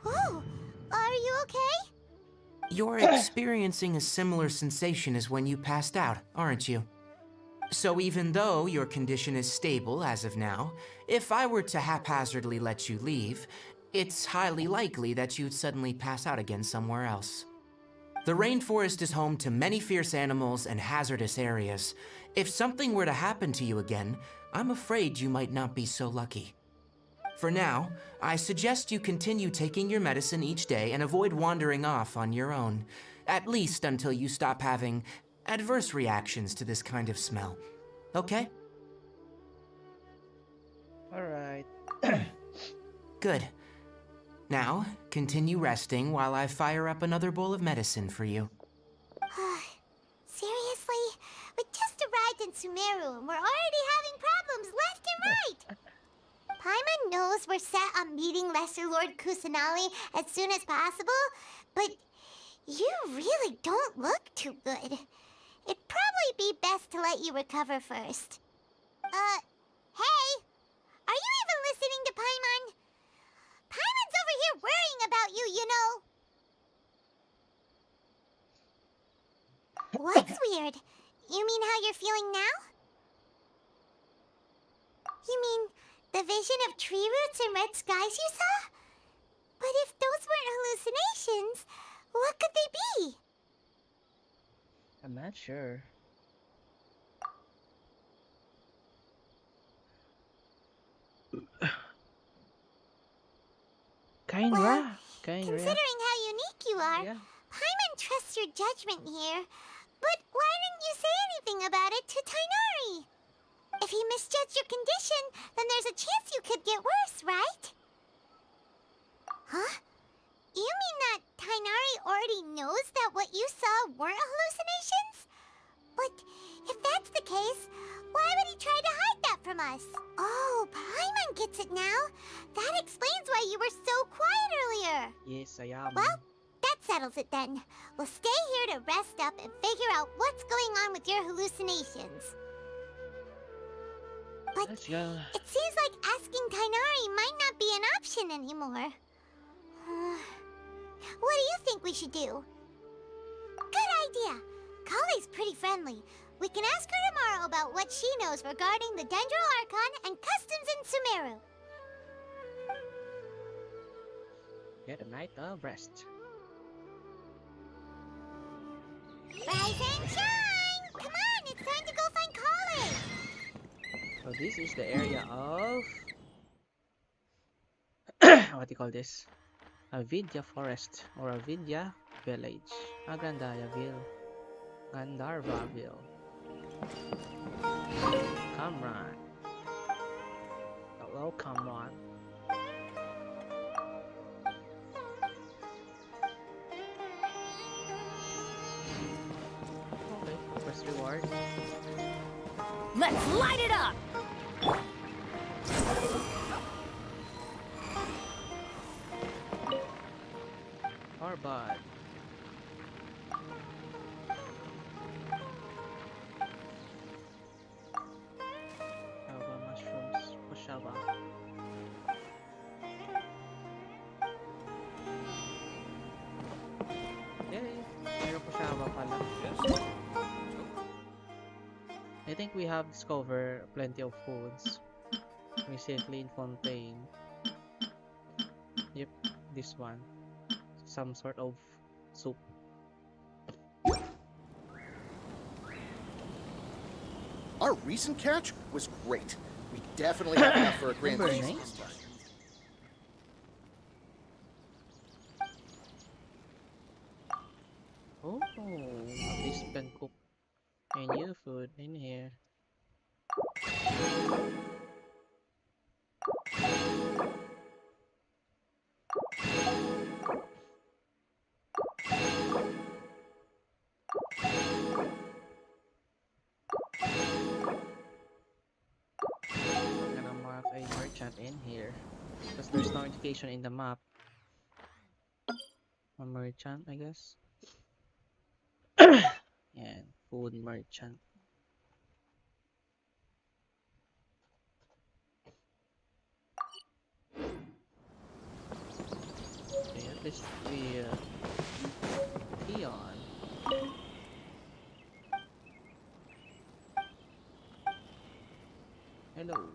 Whoa! Are you okay? You're experiencing a similar sensation as when you passed out, aren't you? So even though your condition is stable as of now, if I were to haphazardly let you leave, it's highly likely that you'd suddenly pass out again somewhere else. The rainforest is home to many fierce animals and hazardous areas. If something were to happen to you again, I'm afraid you might not be so lucky. For now, I suggest you continue taking your medicine each day and avoid wandering off on your own, at least until you stop having adverse reactions to this kind of smell. Okay? Alright. Good. Now, continue resting while I fire up another bowl of medicine for you. Seriously? We just arrived in Sumero and we're already having problems left and right! Paimon knows we're set on meeting Lesser Lord Kusanali as soon as possible, but you really don't look too good. It'd probably be best to let you recover first. Hey! Are you even listening to Paimon? Paimon's over here worrying about you, you know. What's weird? You mean how you're feeling now? You mean the vision of tree roots and red skies you saw? But if those weren't hallucinations, what could they be? I'm not sure. Well, Kinda. considering how unique you are, Yeah. Paimon trusts your judgment here. But why didn't you say anything about it to Tainari? If he misjudged your condition, then there's a chance you could get worse, right? Huh? You mean that Tainari already knows that what you saw weren't hallucinations? But if that's the case, why would he try to hide that from us? Oh, Paimon gets it now. That explains why you were so quiet earlier. Yes, I am. Well, that settles it then. We'll stay here to rest up and figure out what's going on with your hallucinations. But Let's go. it seems like asking Tainari might not be an option anymore. What do you think we should do? Good idea. Kale's pretty friendly. We can ask her tomorrow about what she knows regarding the Dendro Archon and customs in Sumero. Get a night of rest. Rise and shine! Come on, it's time to go find Kale! So this is the area of what do you call this? Avidya Forest or Avidya Village. Gandharvaville. Kamran. Hello, Kamran. Okay, first reward. Let's light it up! Arbad. Shaba mushrooms. Pushaba. Yay! Meron pushaba pala. I think we have discovered plenty of foods. Recently in Fontaine. Yep, this one. Some sort of soup. Our recent catch was great. We definitely have enough for a grand Very feast. nice. at least we can cook a new food in here. I'm gonna mark a merchant in here because there's no indication in the map. A merchant, I guess. And food merchant. Okay, at least we peon. Hello.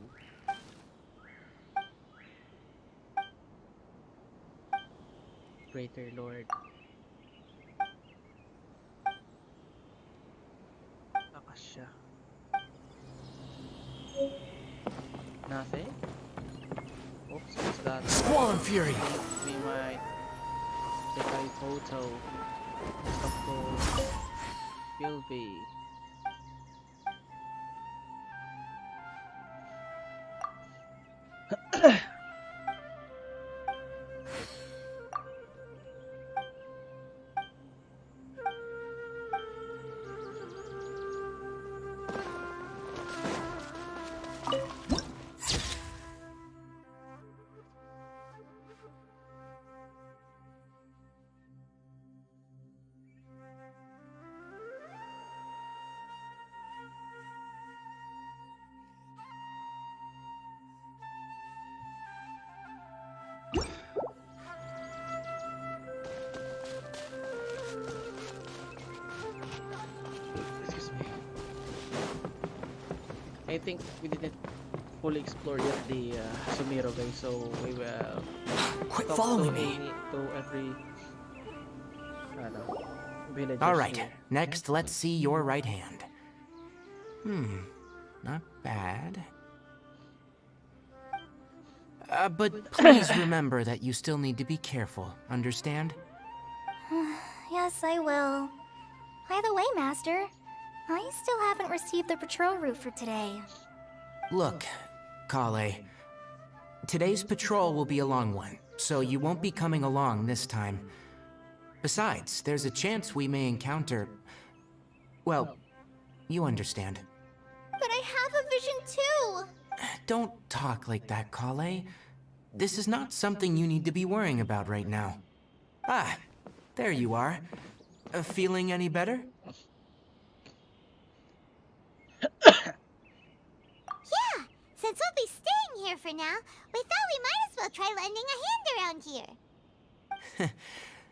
Greater Lord. Akasha. Nothing? Oops, what's that? Squall and Fury! We might take a photo of those Gilby. Excuse me. I think we didn't fully explore yet the Sumero guys, so we will Quit talk following to me! to every villagers Alright, here. next let's see your right hand. Not bad. But please remember that you still need to be careful, understand? Yes, I will. By the way, Master, I still haven't received the patrol route for today. Look, Kale, today's patrol will be a long one, so you won't be coming along this time. Besides, there's a chance we may encounter... well, you understand. But I have a vision too! Don't talk like that, Kale. This is not something you need to be worrying about right now. Ah, there you are. Feeling any better? Yeah! Since we'll be staying here for now, we thought we might as well try lending a hand around here.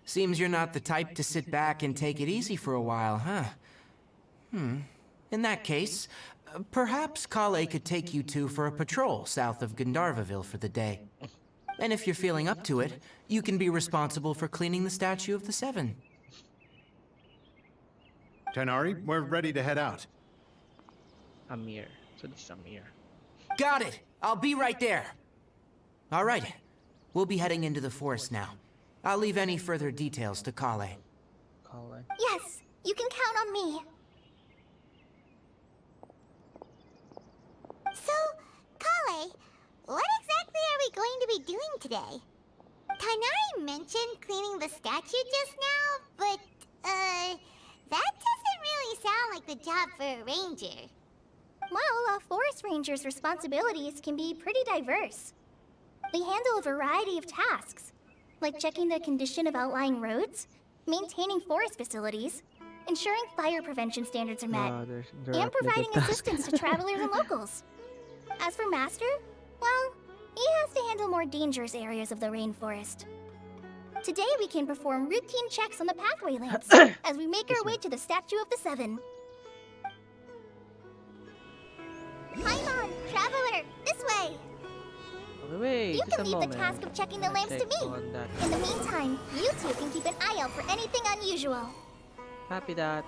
Seems you're not the type to sit back and take it easy for a while, huh? In that case, perhaps Kale could take you two for a patrol south of Gandharvaville for the day. And if you're feeling up to it, you can be responsible for cleaning the Statue of the Seven. Tighnari, we're ready to head out. Amir. So this is Amir. Got it! I'll be right there! Alright, we'll be heading into the forest now. I'll leave any further details to Kale. Colin. Yes, you can count on me. So, Kale, what exactly are we going to be doing today? Tighnari mentioned cleaning the statue just now, but, that doesn't really sound like the job for a ranger. Well, a forest ranger's responsibilities can be pretty diverse. They handle a variety of tasks, like checking the condition of outlying roads, maintaining forest facilities, ensuring fire prevention standards are met, There are and providing plenty of tasks. assistance to travelers and locals. As for Master, well, he has to handle more dangerous areas of the rainforest. Today we can perform routine checks on the pathway lamps as we make our way to the Statue of the Seven. Paimon, traveler, this way! Wait, You just can a leave moment. the task of checking the I'll lamps to check me. on that. In the meantime, you two can keep an eye out for anything unusual. Happy that.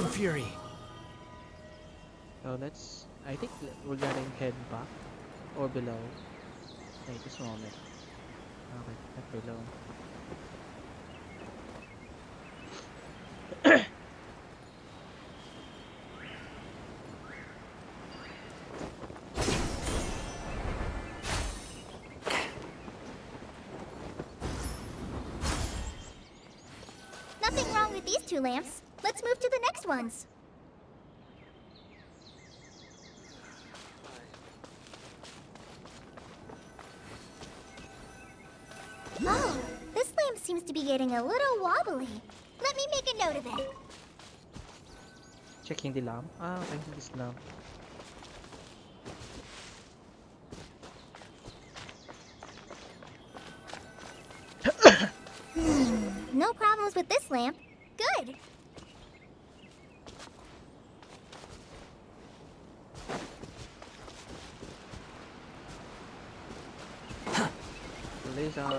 Flame Fury. So let's. I think we're gonna head back or below. Wait, just a moment. Okay, not below. Nothing wrong with these two lamps. Let's move to the next ones. Oh, this lamp seems to be getting a little wobbly. Let me make a note of it. Checking the lamp. Ah, okay, this lamp. No problems with this lamp. Good. Lizard.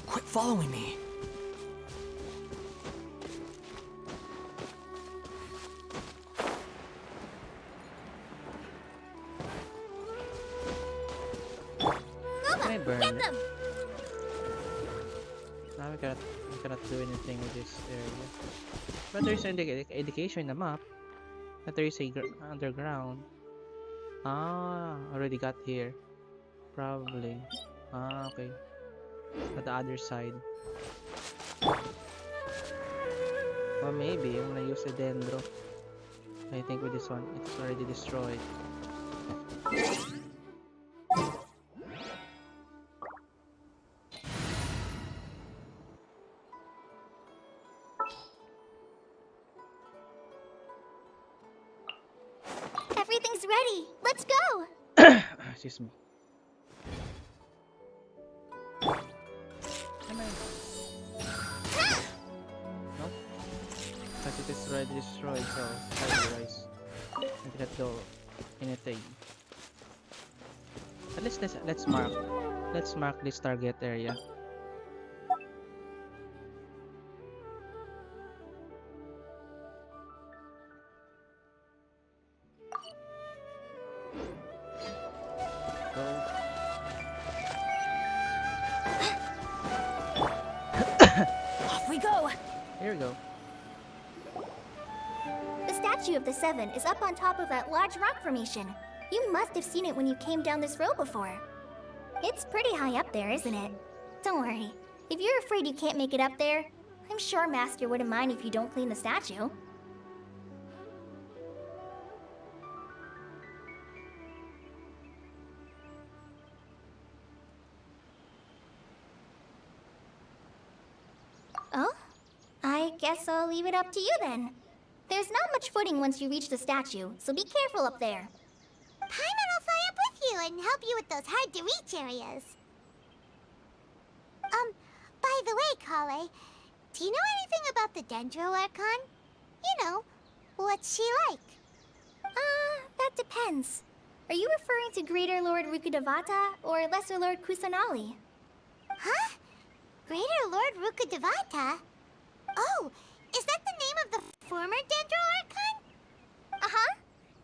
Quit following me. Can I burn Get it? them! Now we cannot do anything with this area. But there's an indication in the map that there is a underground. Ah, already got here. Probably. Ah, okay. At the other side. Or maybe I'm gonna use a dendro. I think with this one, it's already destroyed. Everything's ready. Let's go. Excuse me. Come on. No? Because it is already destroyed, so otherwise I cannot do anything. At least let's mark this target area. Go. Off we go! Here we go. The statue of the Seven is up on top of that large rock formation. You must have seen it when you came down this road before. It's pretty high up there, isn't it? Don't worry. If you're afraid you can't make it up there, I'm sure Master wouldn't mind if you don't clean the statue. Oh? I guess I'll leave it up to you then. There's not much footing once you reach the statue, so be careful up there. Paimon will fly up with you and help you with those hard-to-reach areas. By the way, Kale, do you know anything about the Dendro Archon? You know, what's she like? That depends. Are you referring to Greater Lord Rukkhadevata or Lesser Lord Kusanali? Huh? Greater Lord Rukkhadevata? Oh, is that the name of the former Dendro Archon? Uh-huh.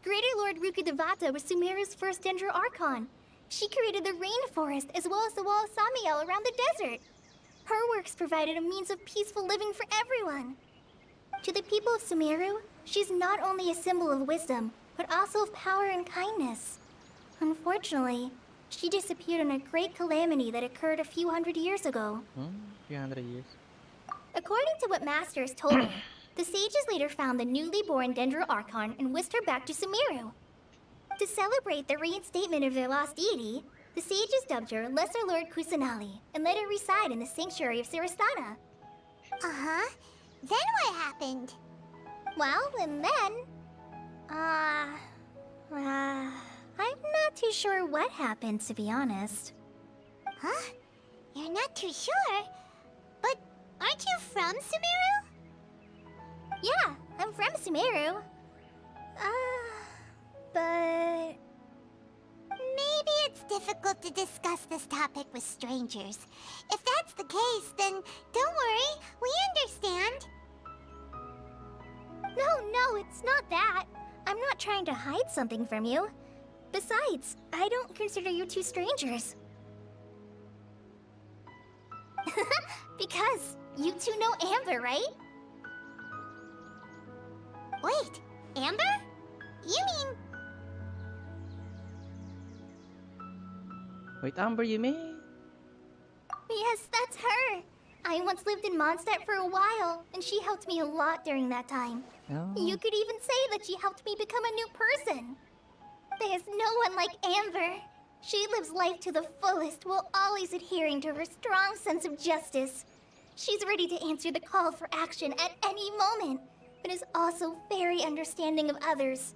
Greater Lord Rukkhadevata was Sumeru's first Dendro Archon. She created the rainforest as well as the wall of Samiel around the desert. Her works provided a means of peaceful living for everyone. To the people of Sumeru, she's not only a symbol of wisdom, but also of power and kindness. Unfortunately, she disappeared in a great calamity that occurred a few hundred years ago. Few hundred years. According to what Masters told me, the sages later found the newly born Dendro Archon and whisked her back to Sumeru. To celebrate the reinstatement of their lost deity, the sages dubbed her Lesser Lord Kusanali and let her reside in the sanctuary of Siristana. Uh-huh. Then what happened? Well, and then... I'm not too sure what happened, to be honest. Huh? You're not too sure? But aren't you from Sumeru? Yeah, I'm from Sumeru. But... Maybe it's difficult to discuss this topic with strangers. If that's the case, then don't worry, we understand. No, it's not that. I'm not trying to hide something from you. Besides, I don't consider you two strangers. Because you two know Amber, right? Wait, Amber? You mean... Wait, Amber, you mean? Yes, that's her. I once lived in Mondstadt for a while, and she helped me a lot during that time. Oh. You could even say that she helped me become a new person. There's no one like Amber. She lives life to the fullest while always adhering to her strong sense of justice. She's ready to answer the call for action at any moment, but is also very understanding of others.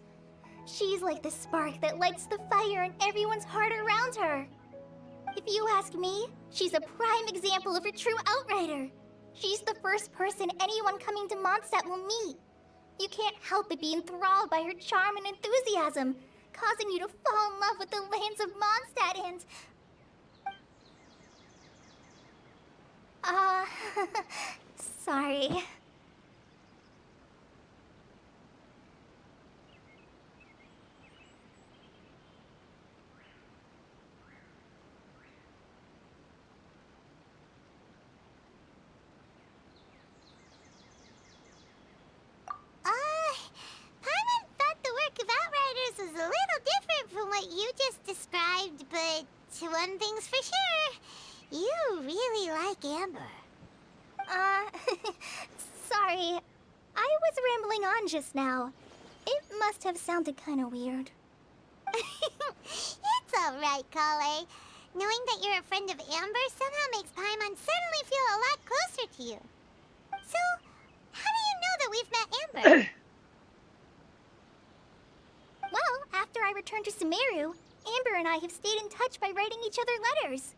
She's like the spark that lights the fire in everyone's heart around her. If you ask me, she's a prime example of a true outrider. She's the first person anyone coming to Mondstadt will meet. You can't help but be enthralled by her charm and enthusiasm, causing you to fall in love with the lands of Mondstadt and... sorry. Paimon thought the work of Outriders was a little different from what you just described, but one thing's for sure, you really like Amber. Sorry. I was rambling on just now. It must have sounded kind of weird. It's alright, Kale. Knowing that you're a friend of Amber somehow makes Paimon suddenly feel a lot closer to you. So, how do you know that we've met Amber? Well, after I returned to Sumero, Amber and I have stayed in touch by writing each other letters.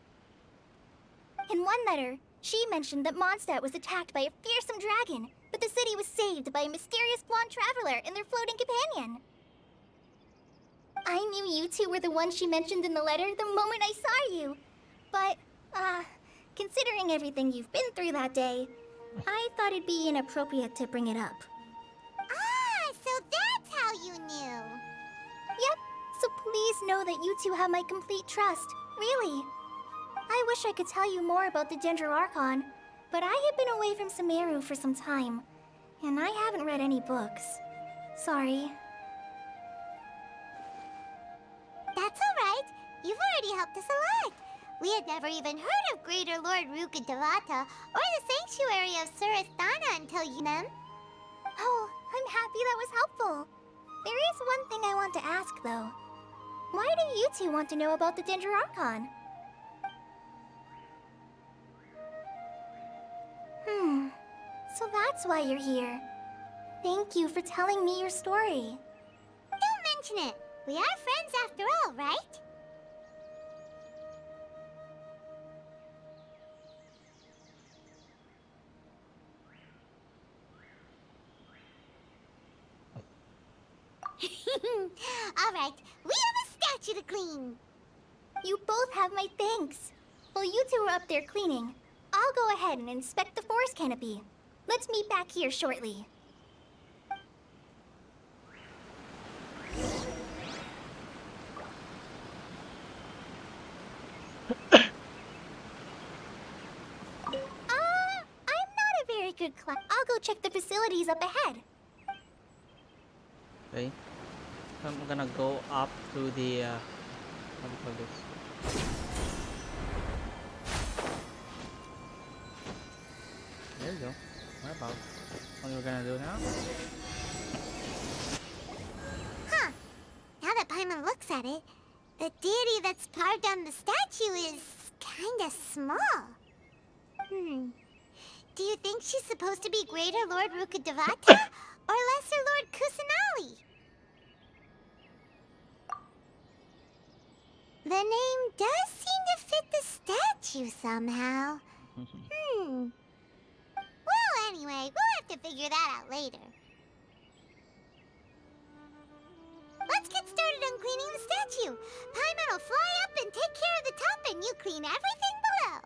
In one letter, she mentioned that Mondstadt was attacked by a fearsome dragon, but the city was saved by a mysterious blonde traveler and their floating companion. I knew you two were the ones she mentioned in the letter the moment I saw you. But, considering everything you've been through that day, I thought it'd be inappropriate to bring it up. Ah, so that's how you knew. Yep, so please know that you two have my complete trust, really. I wish I could tell you more about the Dendroarchon, but I have been away from Sumero for some time, and I haven't read any books. Sorry. That's alright. You've already helped us a lot. We had never even heard of Greater Lord Rukkhadevata or the Sanctuary of Surasthana until you them. Oh, I'm happy that was helpful. There is one thing I want to ask, though. Why do you two want to know about the Dendroarchon? So that's why you're here. Thank you for telling me your story. Don't mention it. We are friends after all, right? Alright, we have a statue to clean. You both have my thanks. While you two are up there cleaning, I'll go ahead and inspect the forest canopy. Let's meet back here shortly. I'm not a very good climber. I'll go check the facilities up ahead. Okay. So I'm gonna go up to the what do you call this? There you go. What about what we're gonna do now? Huh. Now that Paimon looks at it, the deity that's carved on the statue is kinda small. Do you think she's supposed to be Greater Lord Rukkhadevata or Lesser Lord Kusanali? The name does seem to fit the statue somehow. Well, anyway, we'll have to figure that out later. started on cleaning the statue. Paimon will fly up and take care of the top, and you clean everything below.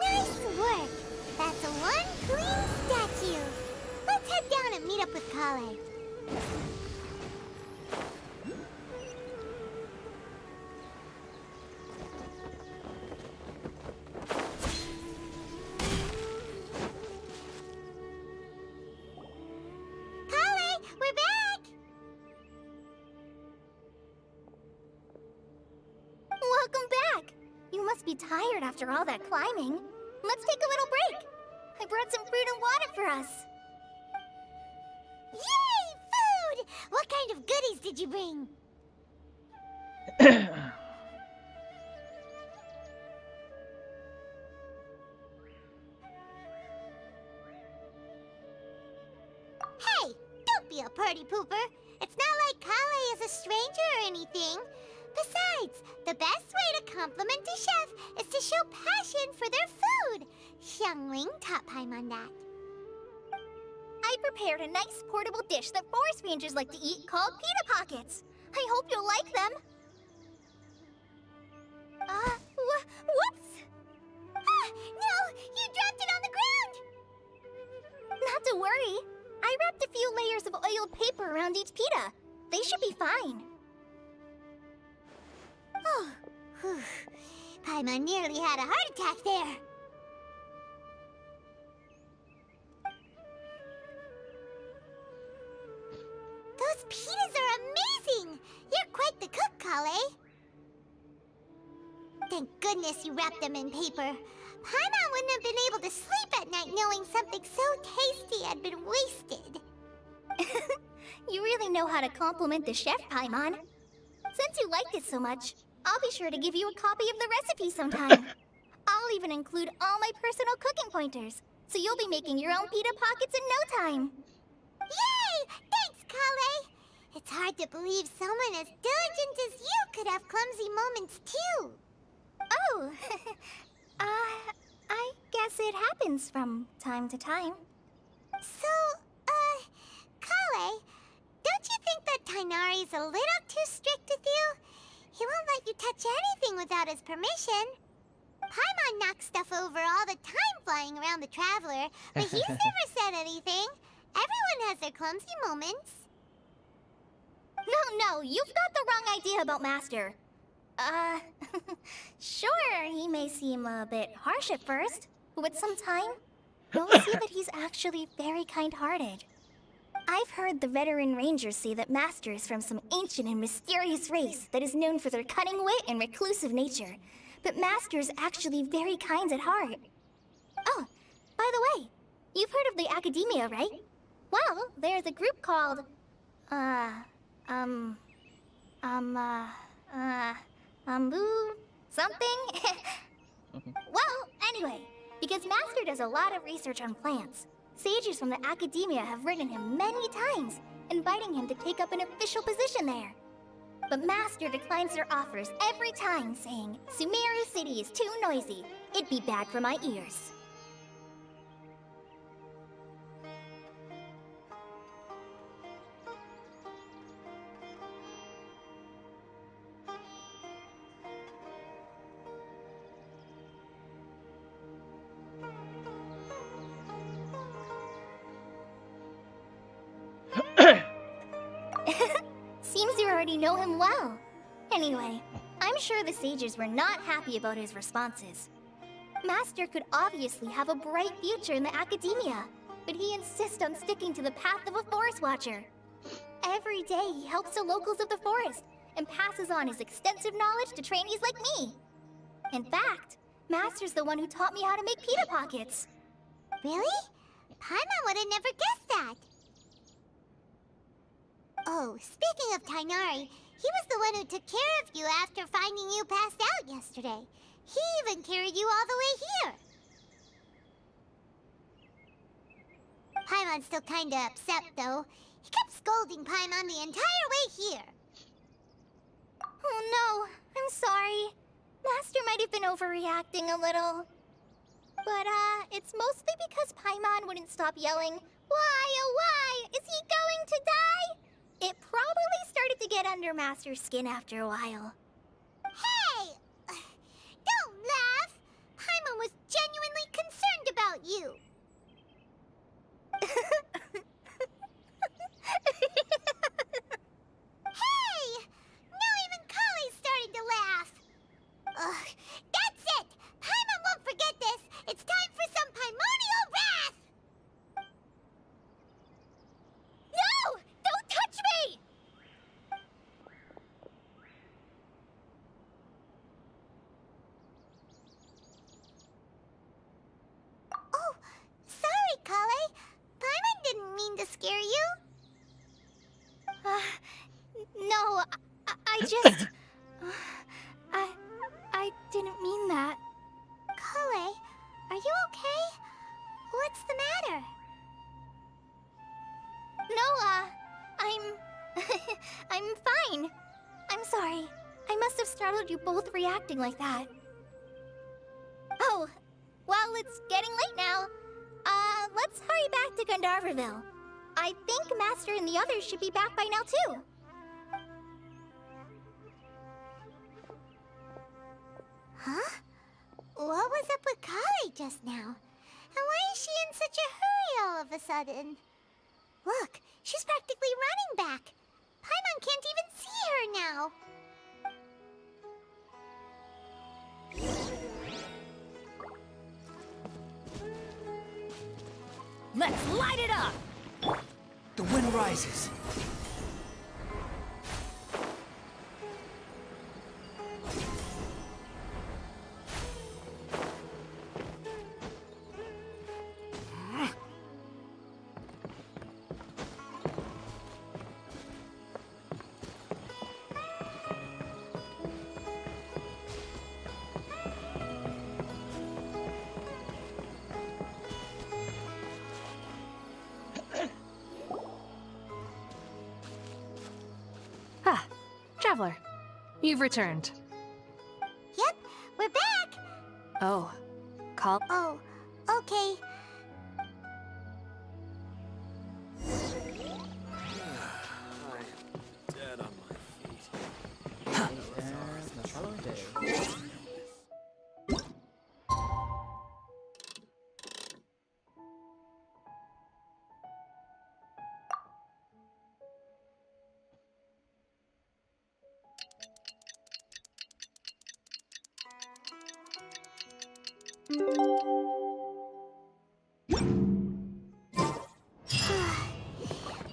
Nice work! That's one clean statue. Let's head down and meet up with Kale. Kale, we're back! Welcome back! You must be tired after all that climbing. Let's take a little break. I brought some fruit and water for us. Yay! Food! What kind of goodies did you bring? Hey! Don't be a party pooper! It's not like Kale is a stranger or anything. Besides, the best way to compliment a chef is to show passion for their food. Xiangling taught Paimon that. I prepared a nice portable dish that forest rangers like to eat called pita pockets. I hope you'll like them. Whoops! Ah, no! You dropped it on the ground! Not to worry. I wrapped a few layers of oiled paper around each pita. They should be fine. Oh, whew. Paimon nearly had a heart attack there. Those pitas are amazing! You're quite the cook, Kale. Thank goodness you wrapped them in paper. Paimon wouldn't have been able to sleep at night knowing something so tasty had been wasted. You really know how to compliment the chef, Paimon. Since you liked it so much, I'll be sure to give you a copy of the recipe sometime. I'll even include all my personal cooking pointers, so you'll be making your own pita pockets in no time. Yay! Thanks, Kale! It's hard to believe someone as diligent as you could have clumsy moments, too. Oh, I guess it happens from time to time. So, Kale, don't you think that Tainari's a little too strict with you? He won't let you touch anything without his permission. Paimon knocks stuff over all the time flying around the Traveler, but he's never said anything. Everyone has their clumsy moments. No, you've got the wrong idea about Master. Sure, he may seem a bit harsh at first, but with some time, you'll see that he's actually very kind-hearted. I've heard the veteran rangers say that Master is from some ancient and mysterious race that is known for their cunning wit and reclusive nature. But Master is actually very kind at heart. Oh, by the way, you've heard of the Academia, right? Well, there's a group called... something? Well, anyway, because Master does a lot of research on plants, sages from the Academia have written him many times, inviting him to take up an official position there. But Master declines their offers every time, saying, Sumero City is too noisy. It'd be bad for my ears. Seems you already know him well. Anyway, I'm sure the sages were not happy about his responses. Master could obviously have a bright future in the Academia, but he insists on sticking to the path of a forest watcher. Every day he helps the locals of the forest and passes on his extensive knowledge to trainees like me. In fact, Master's the one who taught me how to make pita pockets. Really? Paimon would have never guessed that. Oh, speaking of Tainari, he was the one who took care of you after finding you passed out yesterday. He even carried you all the way here. Paimon's still kinda upset, though. He kept scolding Paimon the entire way here. Oh no, I'm sorry. Master might have been overreacting a little. But, it's mostly because Paimon wouldn't stop yelling, "Why, oh why? Is he going to die?" It probably started to get under Master's skin after a while. Hey! Don't laugh! Paimon was genuinely concerned about you. Hey! Now even Kali's starting to laugh. Ugh, that's it! Paimon won't forget this! It's time for some Paimonial wrath! No! Don't touch me! Oh, sorry, Kale. Paimon didn't mean to scare you. No, I just... I didn't mean that. Kale, are you okay? What's the matter? No, I'm fine. I'm sorry. I must have startled you both reacting like that. Oh, well, it's getting late now. Let's hurry back to Gandharville. I think Master and the others should be back by now, too. Huh? What was up with Kali just now? And why is she in such a hurry all of a sudden? Look, she's practically running back. Paimon can't even see her now. Let's light it up! The wind rises. Traveler, you've returned. Yep, we're back. Oh, call. Oh, okay. Dead on my feet. And the following day.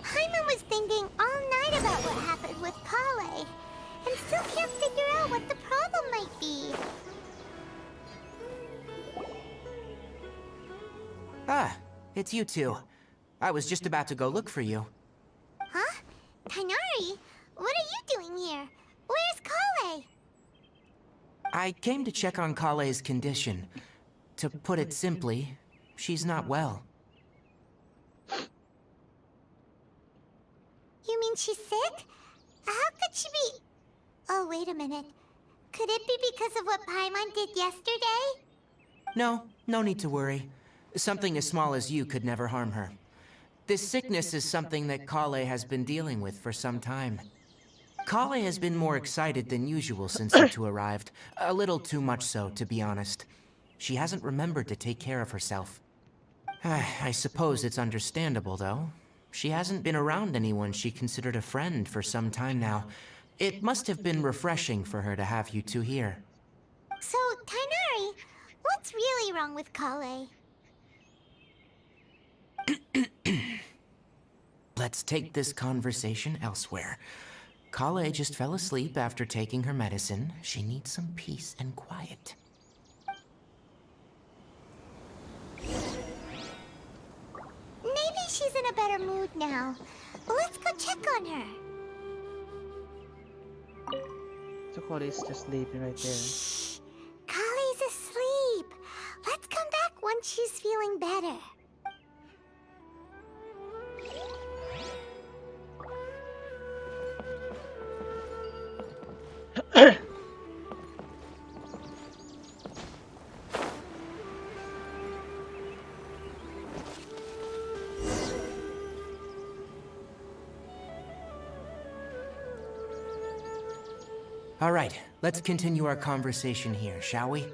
Paimon was thinking all night about what happened with Kale, and still can't figure out what the problem might be. Ah, it's you two. I was just about to go look for you. Huh? Tainari? What are you doing here? Where's Kale? I came to check on Kale's condition. To put it simply, she's not well. You mean she's sick? How could she be... Oh, wait a minute. Could it be because of what Paimon did yesterday? No, no need to worry. Something as small as you could never harm her. This sickness is something that Kale has been dealing with for some time. Kale has been more excited than usual since you two arrived. A little too much so, to be honest. She hasn't remembered to take care of herself. I suppose it's understandable, though. She hasn't been around anyone she considered a friend for some time now. It must have been refreshing for her to have you two here. So, Tainari, what's really wrong with Kale? Let's take this conversation elsewhere. Kale just fell asleep after taking her medicine. She needs some peace and quiet. Maybe she's in a better mood now. Let's go check on her. So Cody's just sleeping right there. Shh! Kale's asleep. Let's come back once she's feeling better. All right, let's continue our conversation here, shall we?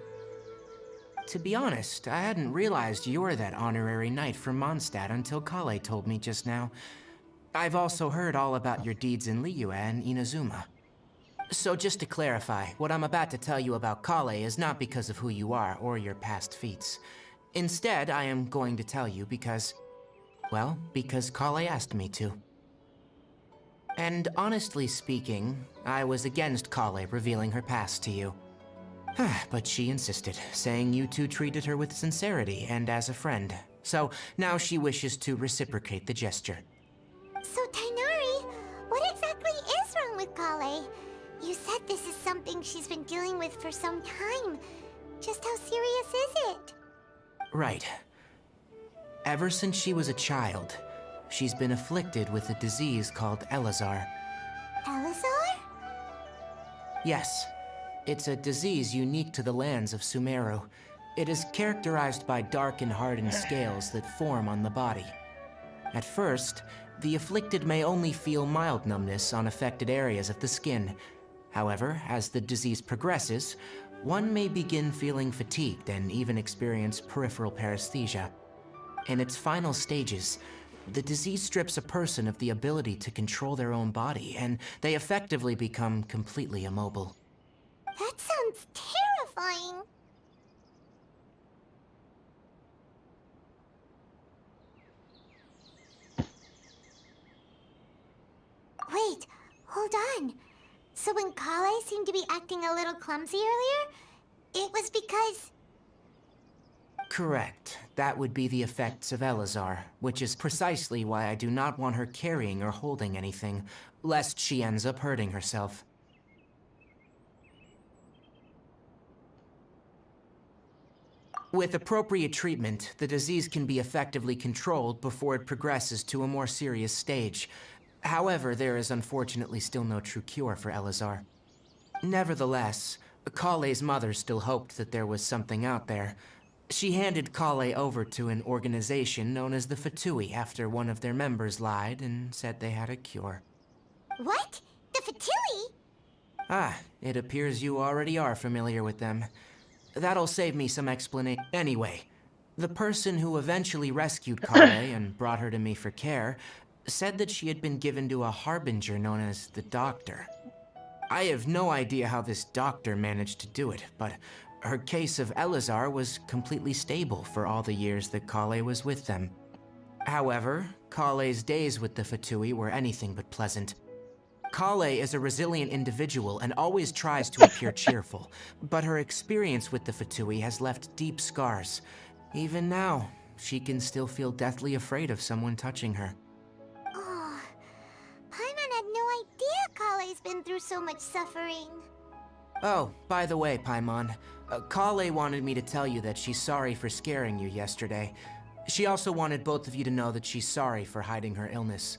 To be honest, I hadn't realized you're that honorary knight from Mondstadt until Kale told me just now. I've also heard all about your deeds in Liyue and Inazuma. So just to clarify, what I'm about to tell you about Kale is not because of who you are or your past feats. Instead, I am going to tell you because, well, because Kale asked me to. And honestly speaking, I was against Kale revealing her past to you. But she insisted, saying you two treated her with sincerity and as a friend. So now she wishes to reciprocate the gesture. So, Tainari, what exactly is wrong with Kale? You said this is something she's been dealing with for some time. Just how serious is it? Right. Ever since she was a child, she's been afflicted with a disease called Elazar. Elazar? Yes. It's a disease unique to the lands of Sumero. It is characterized by dark and hardened scales that form on the body. At first, the afflicted may only feel mild numbness on affected areas of the skin. However, as the disease progresses, one may begin feeling fatigued and even experience peripheral paresthesia. In its final stages, the disease strips a person of the ability to control their own body, and they effectively become completely immobile. That sounds terrifying. Wait, hold on. So when Kale seemed to be acting a little clumsy earlier, it was because... Correct. That would be the effects of Elazar, which is precisely why I do not want her carrying or holding anything, lest she ends up hurting herself. With appropriate treatment, the disease can be effectively controlled before it progresses to a more serious stage. However, there is unfortunately still no true cure for Elazar. Nevertheless, Kale's mother still hoped that there was something out there. She handed Kale over to an organization known as the Fatui after one of their members lied and said they had a cure. What? The Fatui? Ah, it appears you already are familiar with them. That'll save me some explanation. Anyway, the person who eventually rescued Kale and brought her to me for care said that she had been given to a harbinger known as the Doctor. I have no idea how this doctor managed to do it, but her case of Elazar was completely stable for all the years that Kale was with them. However, Kale's days with the Fatui were anything but pleasant. Kale is a resilient individual and always tries to appear cheerful, but her experience with the Fatui has left deep scars. Even now, she can still feel deathly afraid of someone touching her. Oh, Paimon had no idea Kale's been through so much suffering. Oh, by the way, Paimon, Kale wanted me to tell you that she's sorry for scaring you yesterday. She also wanted both of you to know that she's sorry for hiding her illness.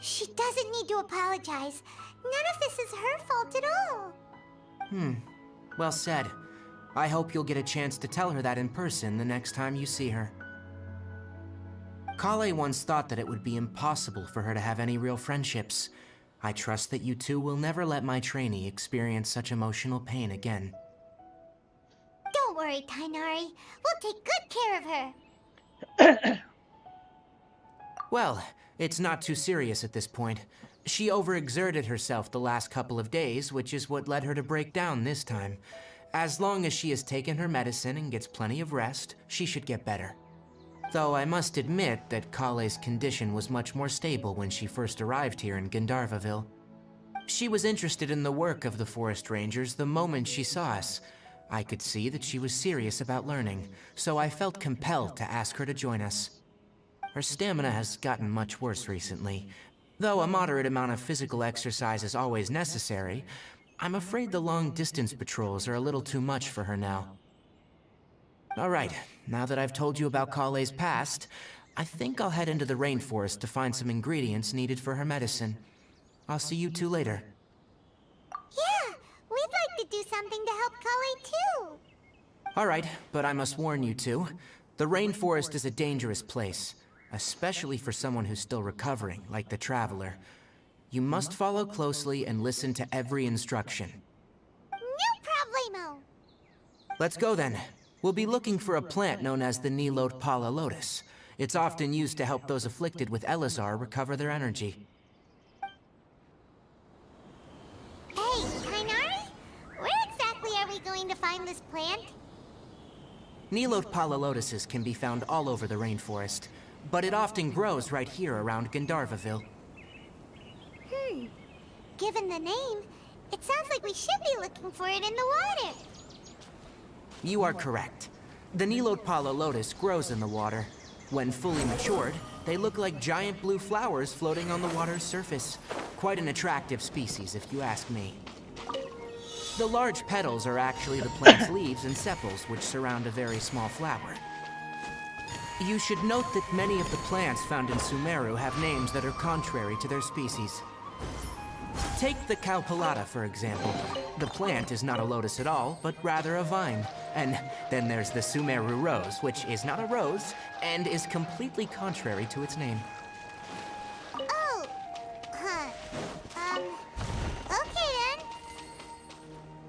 She doesn't need to apologize. None of this is her fault at all. Well said. I hope you'll get a chance to tell her that in person the next time you see her. Kale once thought that it would be impossible for her to have any real friendships. I trust that you two will never let my trainee experience such emotional pain again. Don't worry, Tainari. We'll take good care of her. Well, it's not too serious at this point. She overexerted herself the last couple of days, which is what led her to break down this time. As long as she has taken her medicine and gets plenty of rest, she should get better. Though I must admit that Kale's condition was much more stable when she first arrived here in Gandharvaville. She was interested in the work of the forest rangers the moment she saw us. I could see that she was serious about learning, so I felt compelled to ask her to join us. Her stamina has gotten much worse recently. Though a moderate amount of physical exercise is always necessary, I'm afraid the long-distance patrols are a little too much for her now. Alright, now that I've told you about Kale's past, I think I'll head into the rainforest to find some ingredients needed for her medicine. I'll see you two later. Yeah, we'd like to do something to help Kale too. Alright, but I must warn you two. The rainforest is a dangerous place, especially for someone who's still recovering, like the Traveler. You must follow closely and listen to every instruction. No problemo. Let's go then. We'll be looking for a plant known as the Nilot Pala Lotus. It's often used to help those afflicted with Elazar recover their energy. Hey, Kainari? Where exactly are we going to find this plant? Nilot Pala Lotuses can be found all over the rainforest, but it often grows right here around Gandharvaville. Given the name, it sounds like we should be looking for it in the water. You are correct. The Nilot Pala Lotus grows in the water. When fully matured, they look like giant blue flowers floating on the water's surface. Quite an attractive species, if you ask me. The large petals are actually the plant's leaves and sepals, which surround a very small flower. You should note that many of the plants found in Sumero have names that are contrary to their species. Take the Cowpelata, for example. The plant is not a lotus at all, but rather a vine. And then there's the Sumeru rose, which is not a rose, and is completely contrary to its name. Oh, okay then.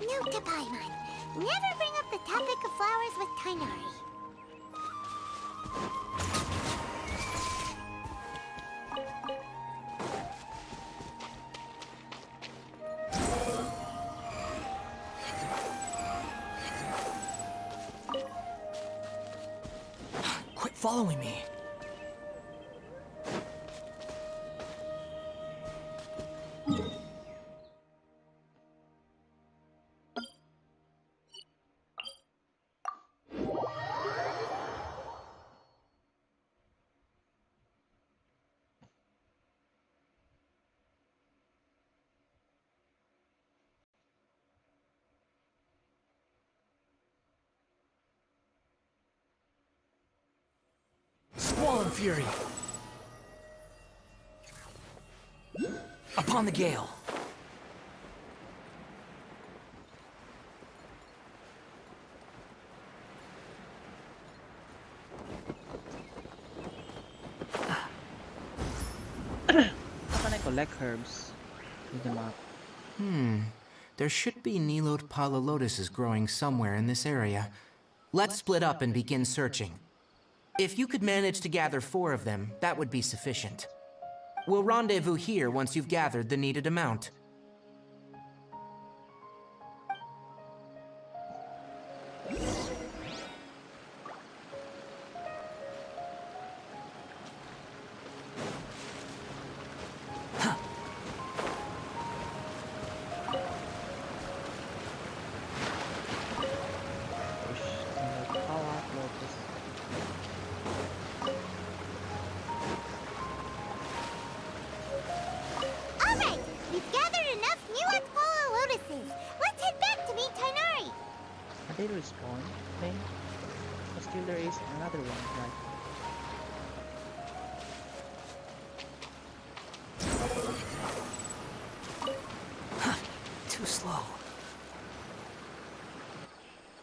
Note to Paimon. Never bring up the topic of flowers with Kainari. Quit following me. Squall and fury. Upon the gale. How can I collect herbs? Read them up. There should be Nilot Pala Lotuses growing somewhere in this area. Let's split up and begin searching. If you could manage to gather 4 of them, that would be sufficient. We'll rendezvous here once you've gathered the needed amount. Alright, we've gathered enough new Polar Lotuses. Let's head back to meet Tainari. Are they respawn thing? But still there is another one, right? Too slow.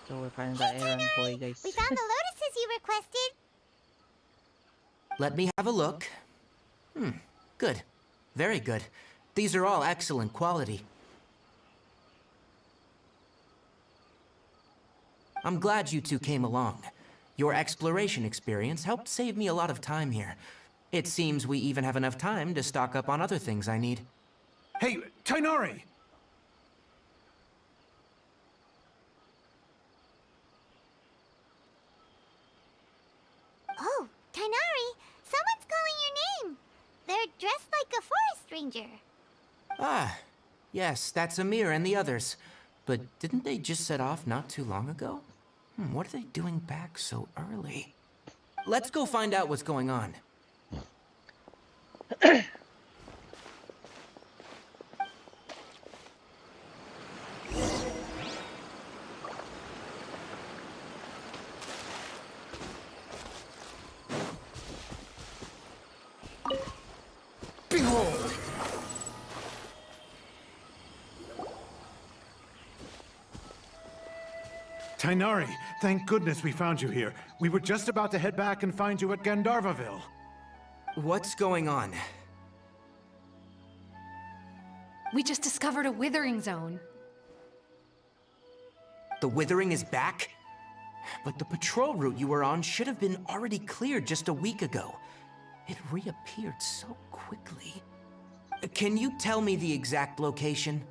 So we're finding the errand boy, guys. We found the lotuses you requested. Let me have a look. Good. Very good. These are all excellent quality. I'm glad you two came along. Your exploration experience helped save me a lot of time here. It seems we even have enough time to stock up on other things I need. Hey, Tainari! Oh, Tainari, someone's calling your name. They're dressed like a forest ranger. Ah, yes, that's Amir and the others. But didn't they just set off not too long ago? What are they doing back so early? Let's go find out what's going on. Behold! Tainari, thank goodness we found you here. We were just about to head back and find you at Gandharvaville. What's going on? We just discovered a withering zone. The withering is back? But the patrol route you were on should have been already cleared just a week ago. It reappeared so quickly. Can you tell me the exact location?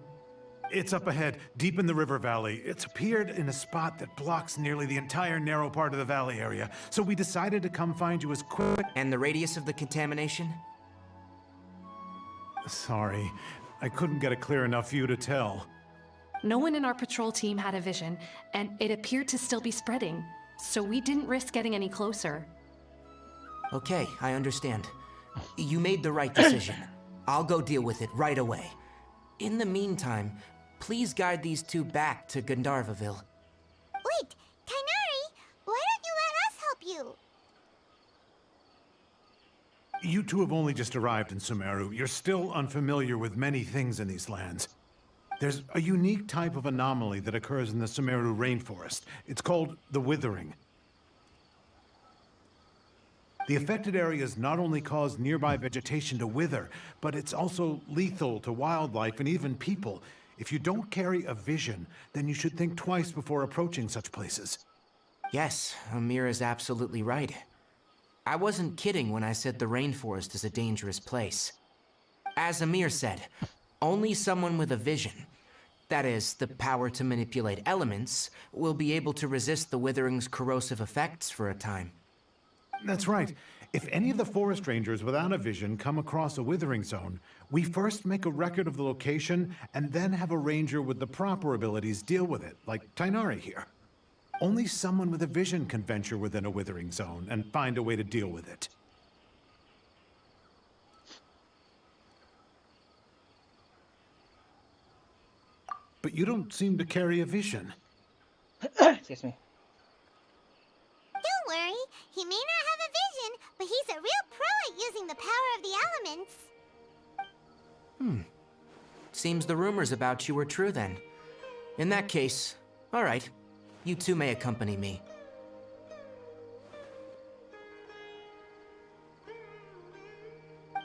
It's up ahead, deep in the river valley. It's appeared in a spot that blocks nearly the entire narrow part of the valley area, so we decided to come find you as quick. And the radius of the contamination? Sorry, I couldn't get a clear enough view to tell. No one in our patrol team had a vision, and it appeared to still be spreading, so we didn't risk getting any closer. Okay, I understand. You made the right decision. I'll go deal with it right away. In the meantime, please guide these two back to Gandharvaville. Wait, Kainari, why don't you let us help you? You two have only just arrived in Sumero. You're still unfamiliar with many things in these lands. There's a unique type of anomaly that occurs in the Sumero rainforest. It's called the withering. The affected areas not only cause nearby vegetation to wither, but it's also lethal to wildlife and even people. If you don't carry a vision, then you should think twice before approaching such places. Yes, Amir is absolutely right. I wasn't kidding when I said the rainforest is a dangerous place. As Amir said, only someone with a vision, that is, the power to manipulate elements, will be able to resist the withering's corrosive effects for a time. That's right. If any of the forest rangers without a vision come across a withering zone, we first make a record of the location and then have a ranger with the proper abilities deal with it, like Tainari here. Only someone with a vision can venture within a withering zone and find a way to deal with it. But you don't seem to carry a vision. Excuse me. Don't worry, he may not have a vision, but he's a real pro at using the power of the elements. Seems the rumors about you were true then. In that case, all right. You two may accompany me.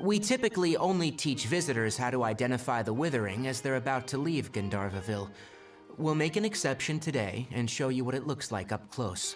We typically only teach visitors how to identify the withering as they're about to leave Gandharvaville. We'll make an exception today and show you what it looks like up close.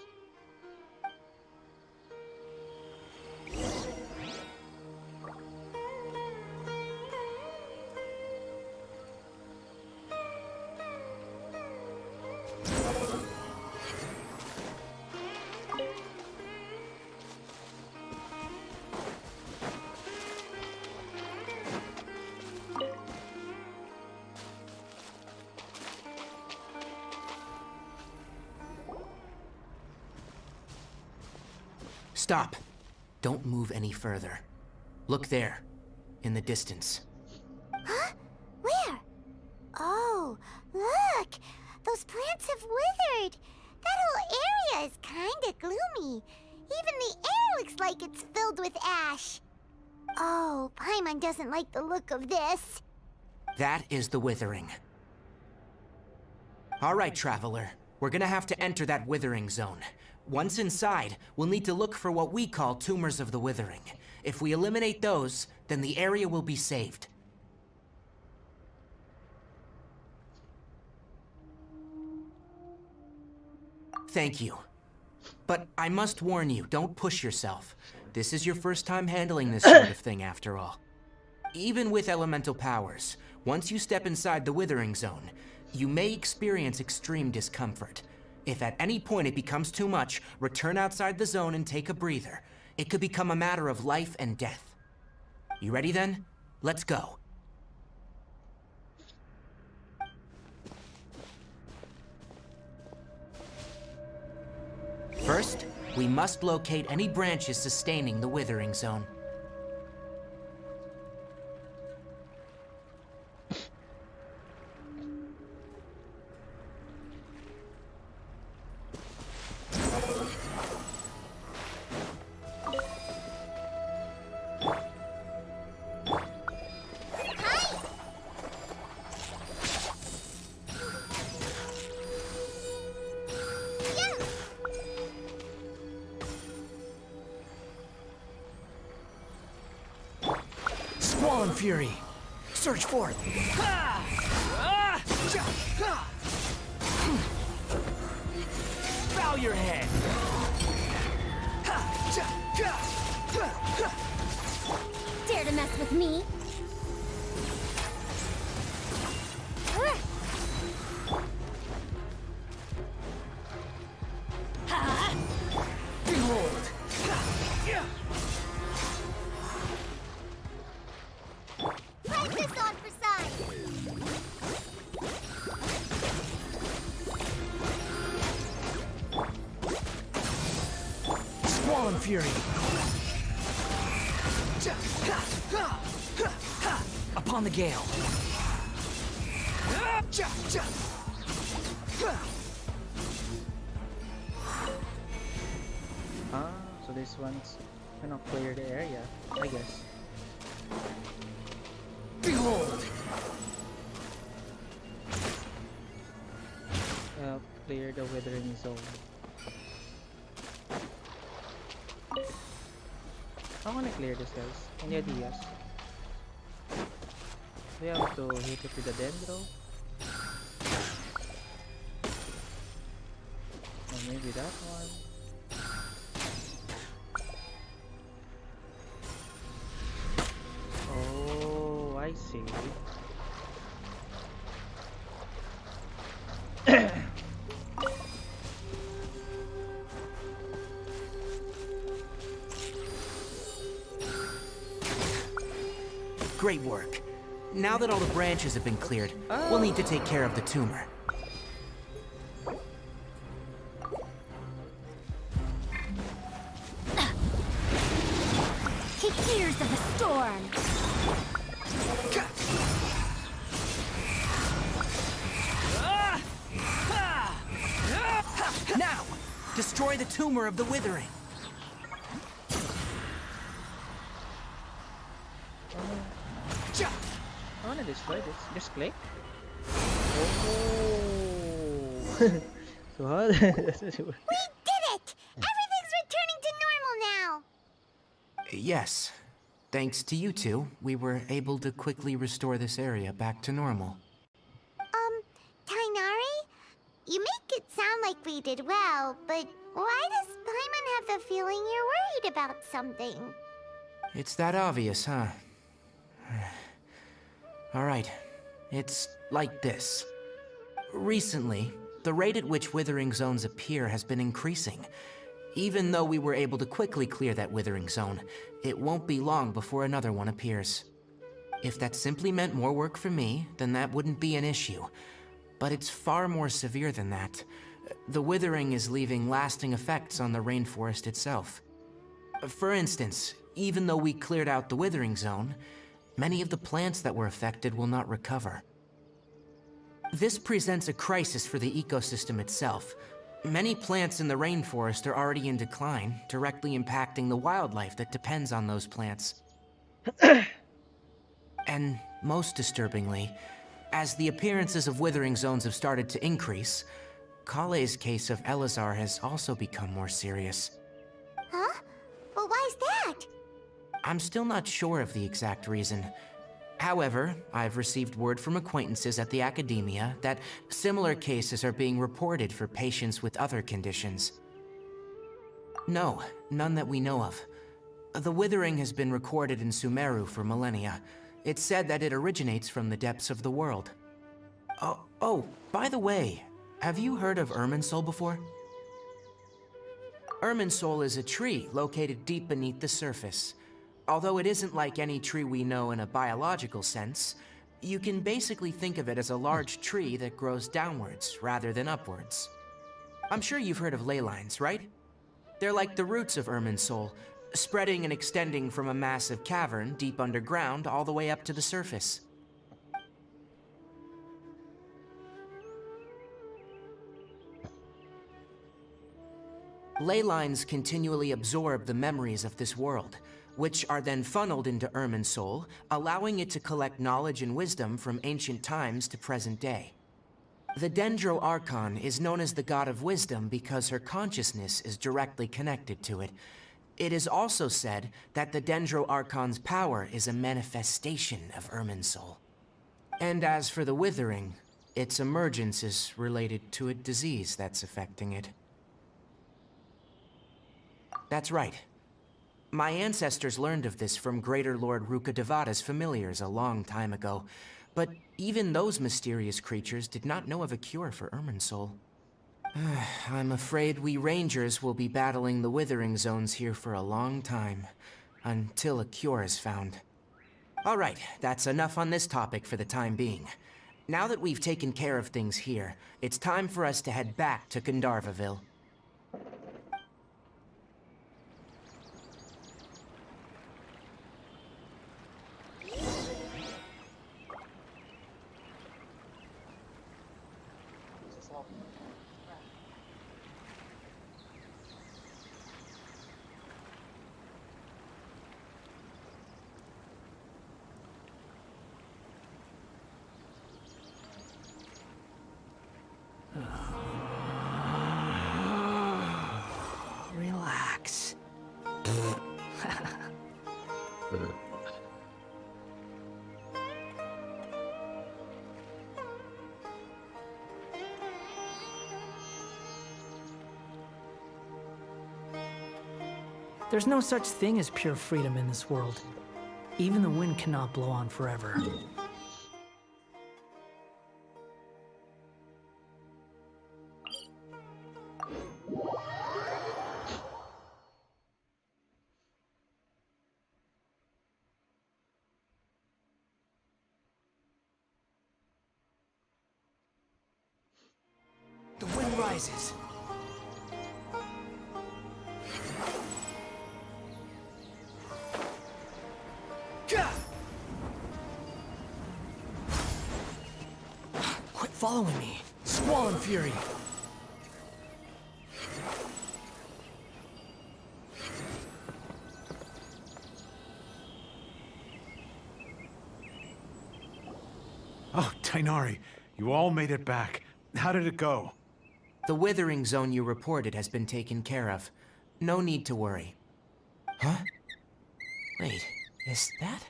Stop. Don't move any further. Look there, in the distance. Huh? Where? Oh, look! Those plants have withered! That whole area is kinda gloomy. Even the air looks like it's filled with ash. Oh, Paimon doesn't like the look of this. That is the withering. All right, traveler. We're gonna have to enter that withering zone. Once inside, we'll need to look for what we call tumors of the withering. If we eliminate those, then the area will be saved. Thank you. But I must warn you, don't push yourself. This is your first time handling this sort of thing after all. Even with elemental powers, once you step inside the withering zone, you may experience extreme discomfort. If at any point it becomes too much, return outside the zone and take a breather. It could become a matter of life and death. You ready then? Let's go. First, we must locate any branches sustaining the withering zone. Surge forth! Bow your head! Dare to mess with me? Behold! Press this on for size. Squall and Fury! Upon the gale! So this one's gonna clear the area, I guess. Behold! Clear the withering zone. I wanna clear this, guys. Any ideas? We have to hit it with the dendro. Or maybe that one. Oh, I see. Great work. Now that all the branches have been cleared, we'll need to take care of the tumor. Take ears of the storm. Now, destroy the tumor of the withering. I wanna destroy this. Just click. Oh. So how? We did it! Everything's returning to normal now. Yes. Thanks to you two, we were able to quickly restore this area back to normal. Tainari? You make it sound like we did well, but why does Paimon have the feeling you're worried about something? It's that obvious, huh? Alright, it's like this. Recently, the rate at which withering zones appear has been increasing. Even though we were able to quickly clear that withering zone, it won't be long before another one appears. If that simply meant more work for me, then that wouldn't be an issue. But it's far more severe than that. The withering is leaving lasting effects on the rainforest itself. For instance, even though we cleared out the withering zone, many of the plants that were affected will not recover. This presents a crisis for the ecosystem itself. Many plants in the rainforest are already in decline, directly impacting the wildlife that depends on those plants. And most disturbingly, as the appearances of withering zones have started to increase, Kale's case of Elazar has also become more serious. Huh? But why's that? I'm still not sure of the exact reason. However, I've received word from acquaintances at the academia that similar cases are being reported for patients with other conditions. No, none that we know of. The withering has been recorded in Sumero for millennia. It's said that it originates from the depths of the world. Oh, by the way, have you heard of Irminsul before? Irminsul is a tree located deep beneath the surface. Although it isn't like any tree we know in a biological sense, you can basically think of it as a large tree that grows downwards rather than upwards. I'm sure you've heard of ley lines, right? They're like the roots of Irminsul, spreading and extending from a massive cavern deep underground all the way up to the surface. Ley lines continually absorb the memories of this world, which are then funneled into Irminsul, allowing it to collect knowledge and wisdom from ancient times to present day. The Dendro Archon is known as the God of Wisdom because her consciousness is directly connected to it. It is also said that the Dendro Archon's power is a manifestation of Irminsul. And as for the withering, its emergence is related to a disease that's affecting it. That's right. My ancestors learned of this from Greater Lord Rukkhadevata's familiars a long time ago, but even those mysterious creatures did not know of a cure for Irminsul. I'm afraid we Rangers will be battling the withering zones here for a long time, until a cure is found. All right, that's enough on this topic for the time being. Now that we've taken care of things here, it's time for us to head back to Gandharvaville. Relax. There's no such thing as pure freedom in this world. Even the wind cannot blow on forever. The wind rises. Quit following me. Squall and fury. Oh, Tainari, you all made it back. How did it go? The withering zone you reported has been taken care of. No need to worry. Huh? Wait, is that?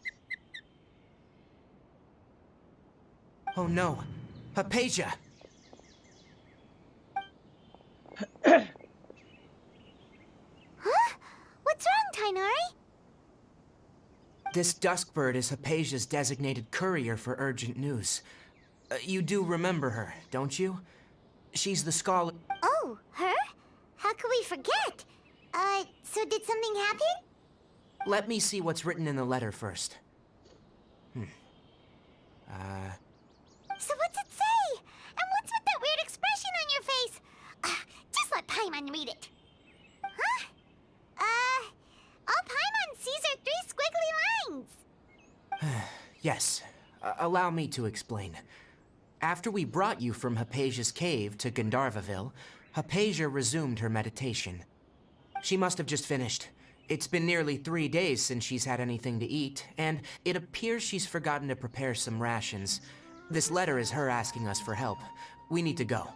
Oh no, Hypatia! Huh? What's wrong, Tainari? This Duskbird is Hypatia's designated courier for urgent news. You do remember her, don't you? She's the scholar. Oh, her? How could we forget? So did something happen? Let me see what's written in the letter first. So what's it say? And what's with that weird expression on your face? Just let Paimon read it. Huh? All Paimon sees are 3 squiggly lines. Yes, allow me to explain. After we brought you from Hypatia's cave to Gandharvaville, Hypatia resumed her meditation. She must have just finished. It's been nearly 3 days since she's had anything to eat, and it appears she's forgotten to prepare some rations. This letter is her asking us for help. We need to go.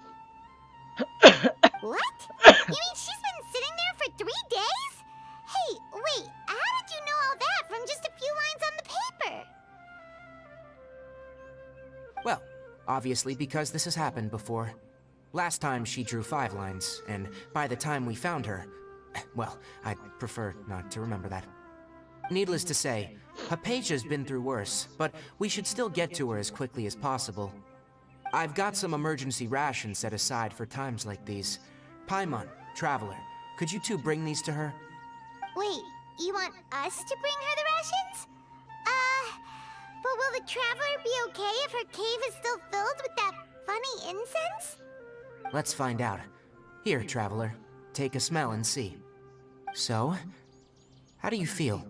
What? You mean she's been sitting there for 3 days? Hey, wait, how did you know all that from just a few lines on the paper? Well, obviously because this has happened before. Last time she drew 5 lines, and by the time we found her, well, I'd prefer not to remember that. Needless to say, Hypatia's been through worse, but we should still get to her as quickly as possible. I've got some emergency rations set aside for times like these. Paimon, Traveler, could you two bring these to her? Wait, you want us to bring her the rations? But will the Traveler be okay if her cave is still filled with that funny incense? Let's find out. Here, Traveler, take a smell and see. So, how do you feel?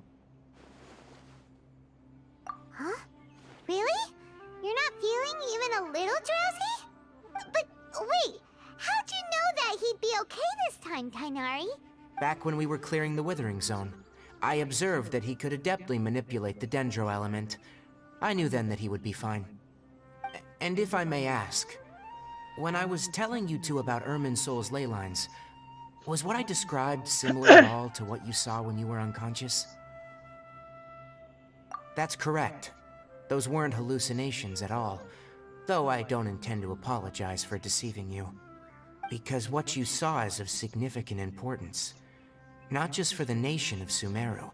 Huh? Really? You're not feeling even a little drowsy? But wait, how'd you know that he'd be okay this time, Tainari? Back when we were clearing the Withering Zone, I observed that he could adeptly manipulate the Dendro element. I knew then that he would be fine. And if I may ask, when I was telling you two about Irminsul's ley lines, was what I described similar at all to what you saw when you were unconscious? That's correct. Those weren't hallucinations at all, though I don't intend to apologize for deceiving you. Because what you saw is of significant importance, not just for the nation of Sumero,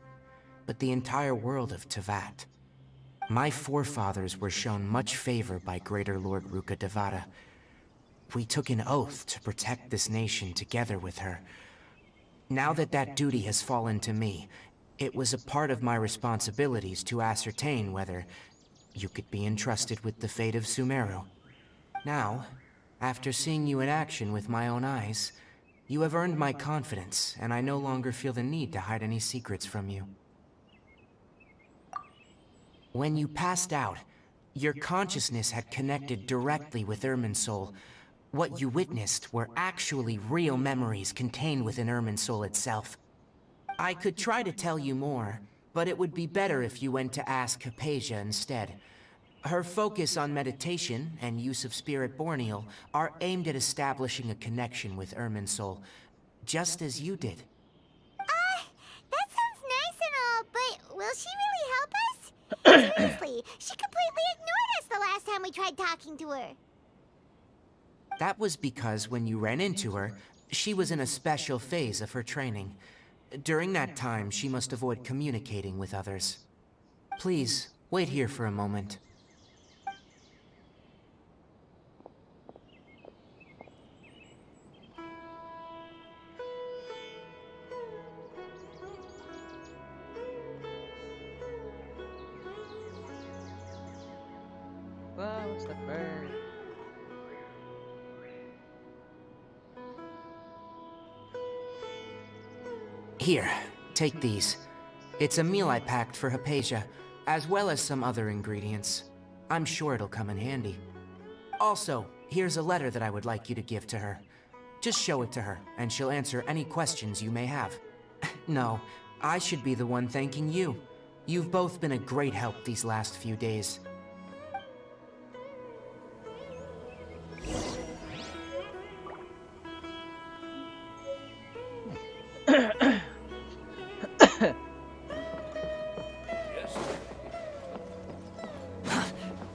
but the entire world of Tevat. My forefathers were shown much favor by Greater Lord Ruka Devata. We took an oath to protect this nation together with her. Now that that duty has fallen to me, it was a part of my responsibilities to ascertain whether you could be entrusted with the fate of Sumero. Now, after seeing you in action with my own eyes, you have earned my confidence, and I no longer feel the need to hide any secrets from you. When you passed out, your consciousness had connected directly with Irminsul. What you witnessed were actually real memories contained within Irminsul itself. I could try to tell you more, but it would be better if you went to ask Hypatia instead. Her focus on meditation and use of Spirit Borneal are aimed at establishing a connection with Irminsul, just as you did. That sounds nice and all, but will she really help us? Seriously, she completely ignored us the last time we tried talking to her. That was because when you ran into her, she was in a special phase of her training. During that time, she must avoid communicating with others. Please, wait here for a moment. Wow, what's that bird? Here, take these. It's a meal I packed for Hypatia, as well as some other ingredients. I'm sure it'll come in handy. Also, here's a letter that I would like you to give to her. Just show it to her, and she'll answer any questions you may have. No, I should be the one thanking you. You've both been a great help these last few days.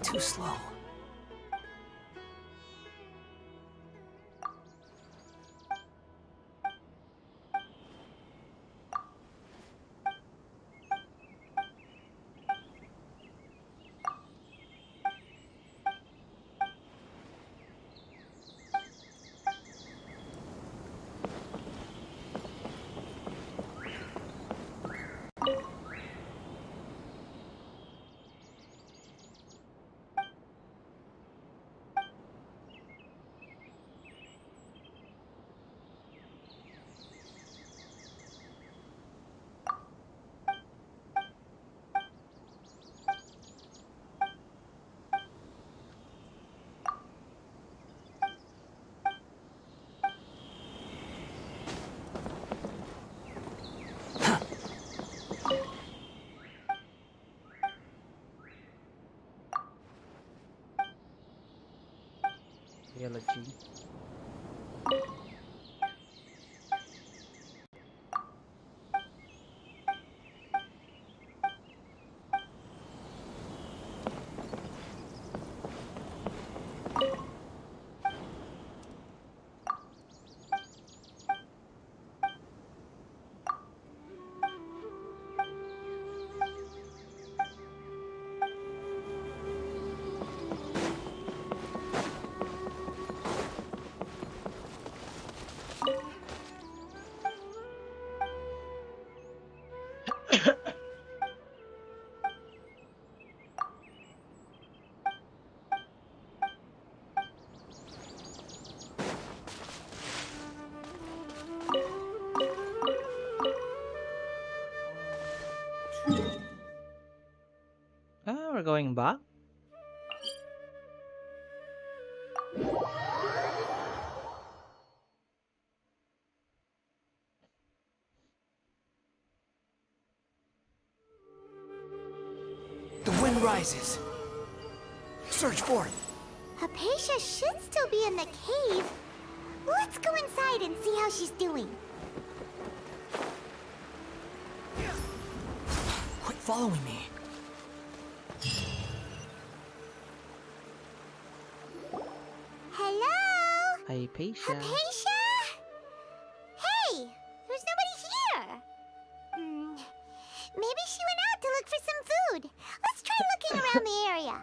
Too slow. Eulogy. Ah, we're going back? The wind rises. Search for it. Hypatia should still be in the cave. Let's go inside and see how she's doing. Quit following me. Hello? Hypatia. Hypatia? Hey, there's nobody here. Maybe she went out to look for some food. Let's try looking around the area.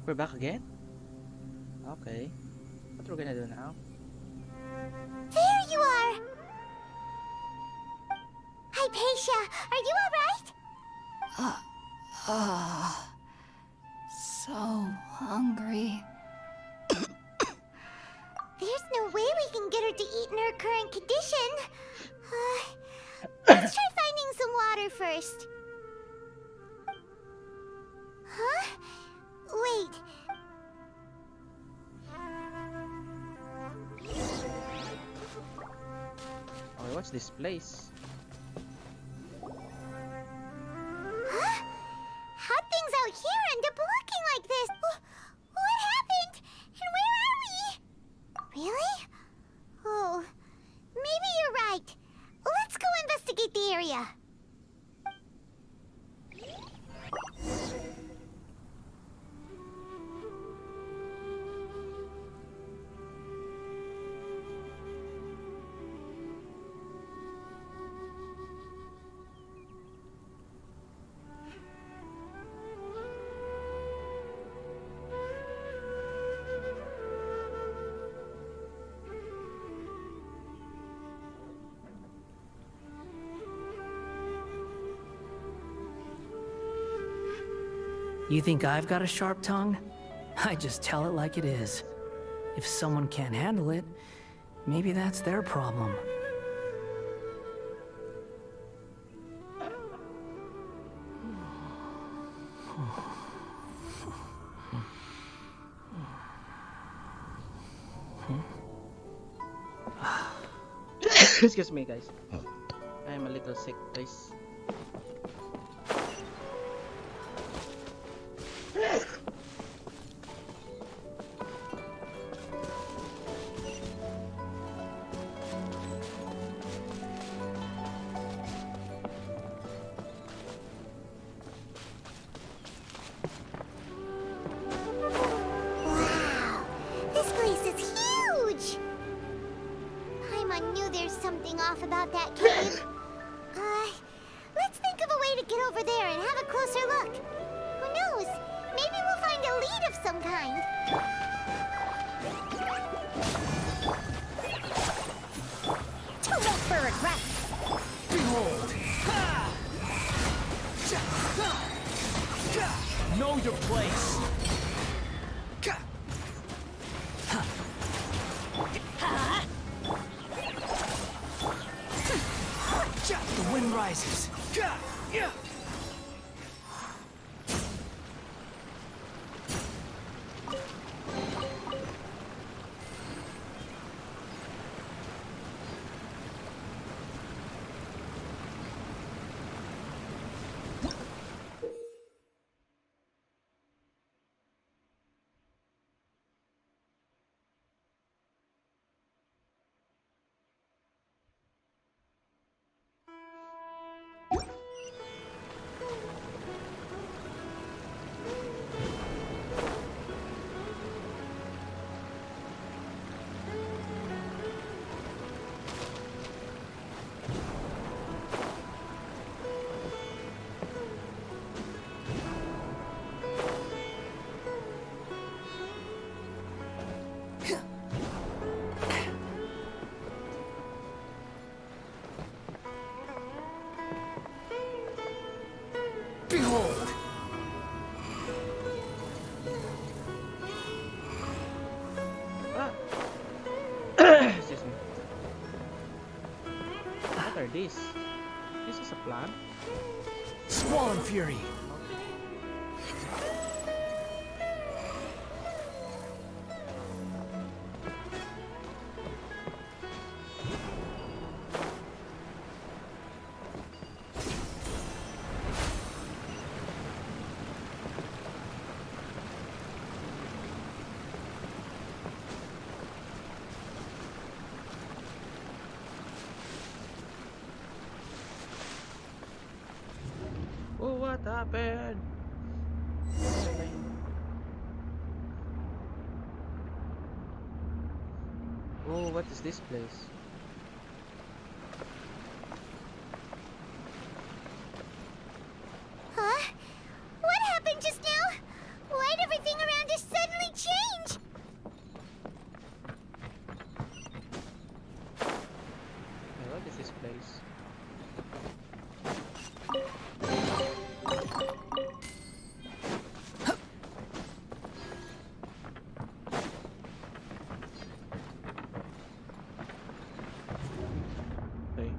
We're back again? Okay. What we're gonna do now? There you are! Hypatia, are you alright? So hungry. There's no way we can get her to eat in her current condition. Let's try finding some water first. Huh? Wait. Oh, what's this place? Huh? How'd things out here end up looking like this? What happened? And where are we? Really? Oh, maybe you're right. Let's go investigate the area. You think I've got a sharp tongue? I just tell it like it is. If someone can't handle it, maybe that's their problem. Excuse me, guys. I'm a little sick, guys. Wow, this place is huge! Paimon knew there's something off about that cave. Let's think of a way to get over there and have a closer look. Who knows? Maybe we'll find a lead of some kind. Too late for regrets. Behold! Know your place! The wind rises. Behold! Ah! Excuse me. What are these? This is a plant? Squall Fury! Oh, what happened? Oh, what is this place? Huh? What happened just now? Why'd everything around us suddenly change? Hey, what is this place? Okay.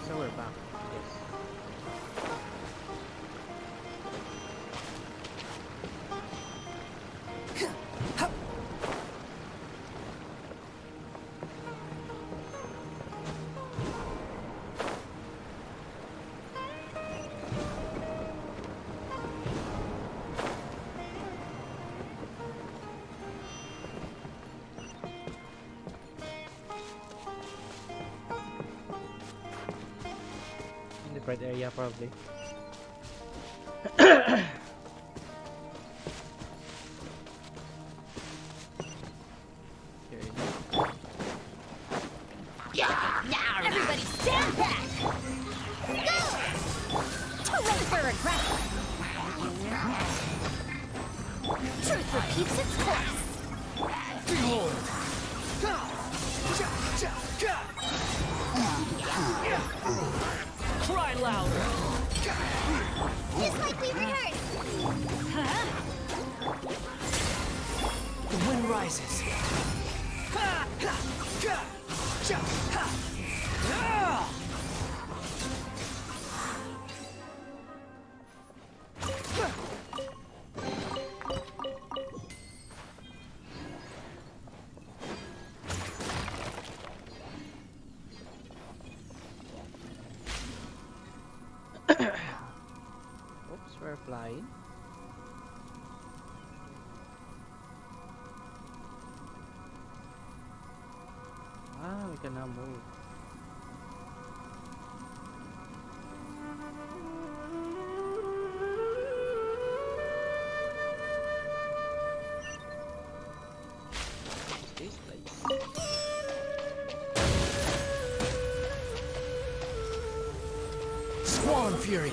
So we're back. Yes. In the red area, probably. Here it is. Everybody stand back! Go! Too late for regret! Truth repeats its course. Behold! Cry louder! Just like we rehearsed. The wind rises. Oops, we're flying. Ah, we can now move. What's this place? Squall Fury!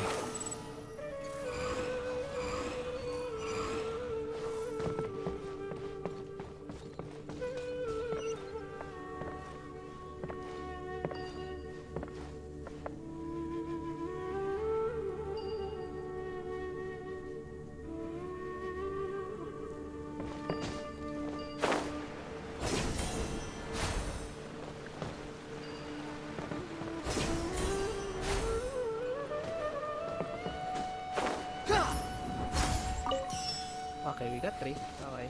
Okay, we got 3. Okay.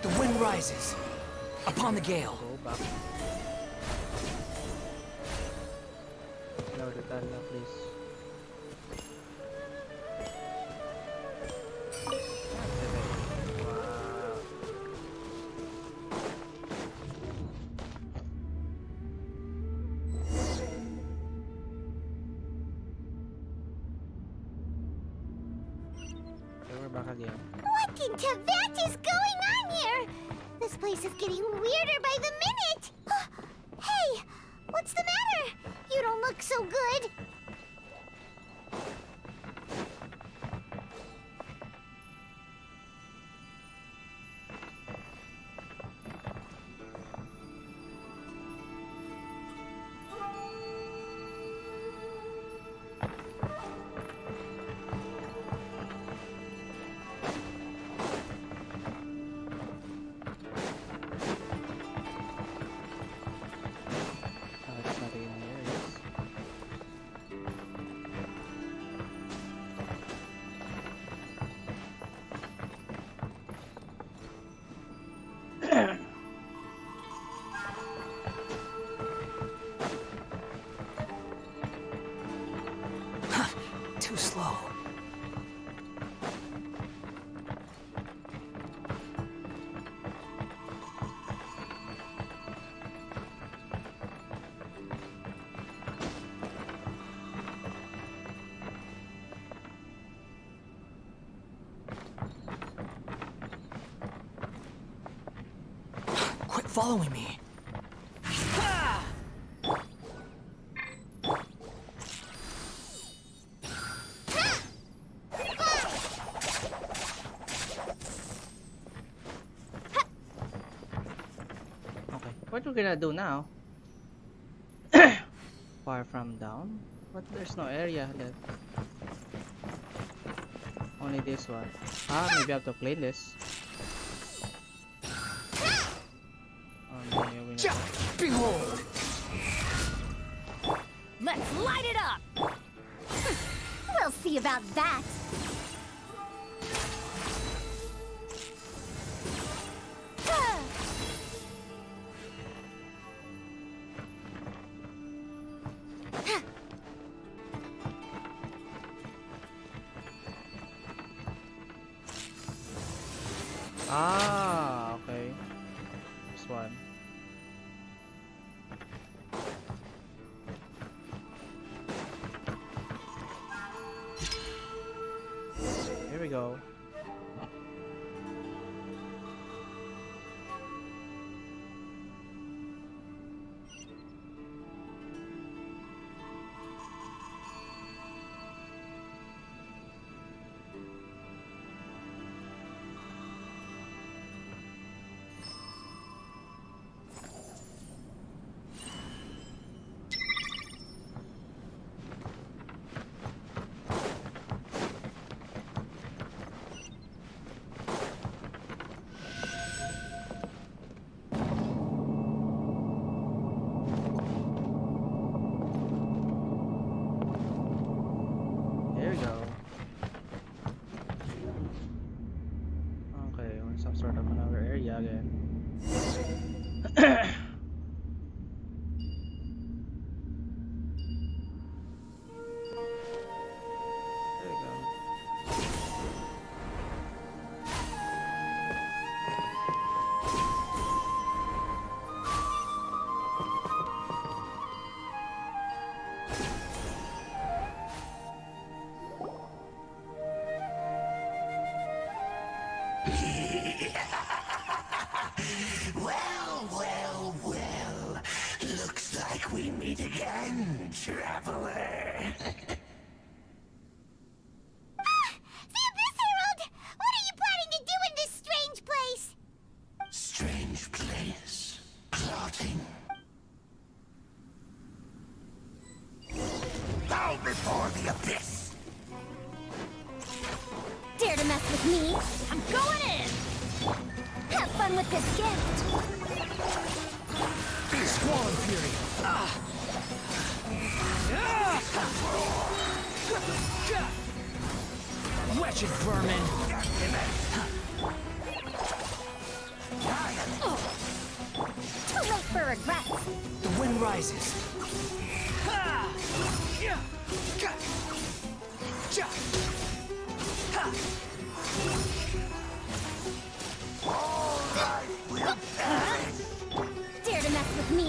The wind rises. Upon the gale. Go back. No, the Tala, please. Wow. bakal yan. What in Tibet is going on here? This place is getting weirder by the minute. Hey, what's the matter? You don't look so good. It's not in here. Yes. Too slow. Quit following me. Okay. What we're gonna do now? Far from down? But there's no area left. Only this one. Maybe I have to play this. Maybe we know. Behold! Let's light it up! We'll see about that. Okay. This one. Here we go. There we go. Okay, we're in some sort of another area again. There we go. Well. Looks like we meet again, traveler. The Abyss Herald! What are you planning to do in this strange place? Strange place. Plotting. Bow before the abyss. Dare to mess with me? I'm going in! Have fun with this gift! Squall Fury! Wretched vermin! Too late for regrets! The wind rises. Dare to mess with me?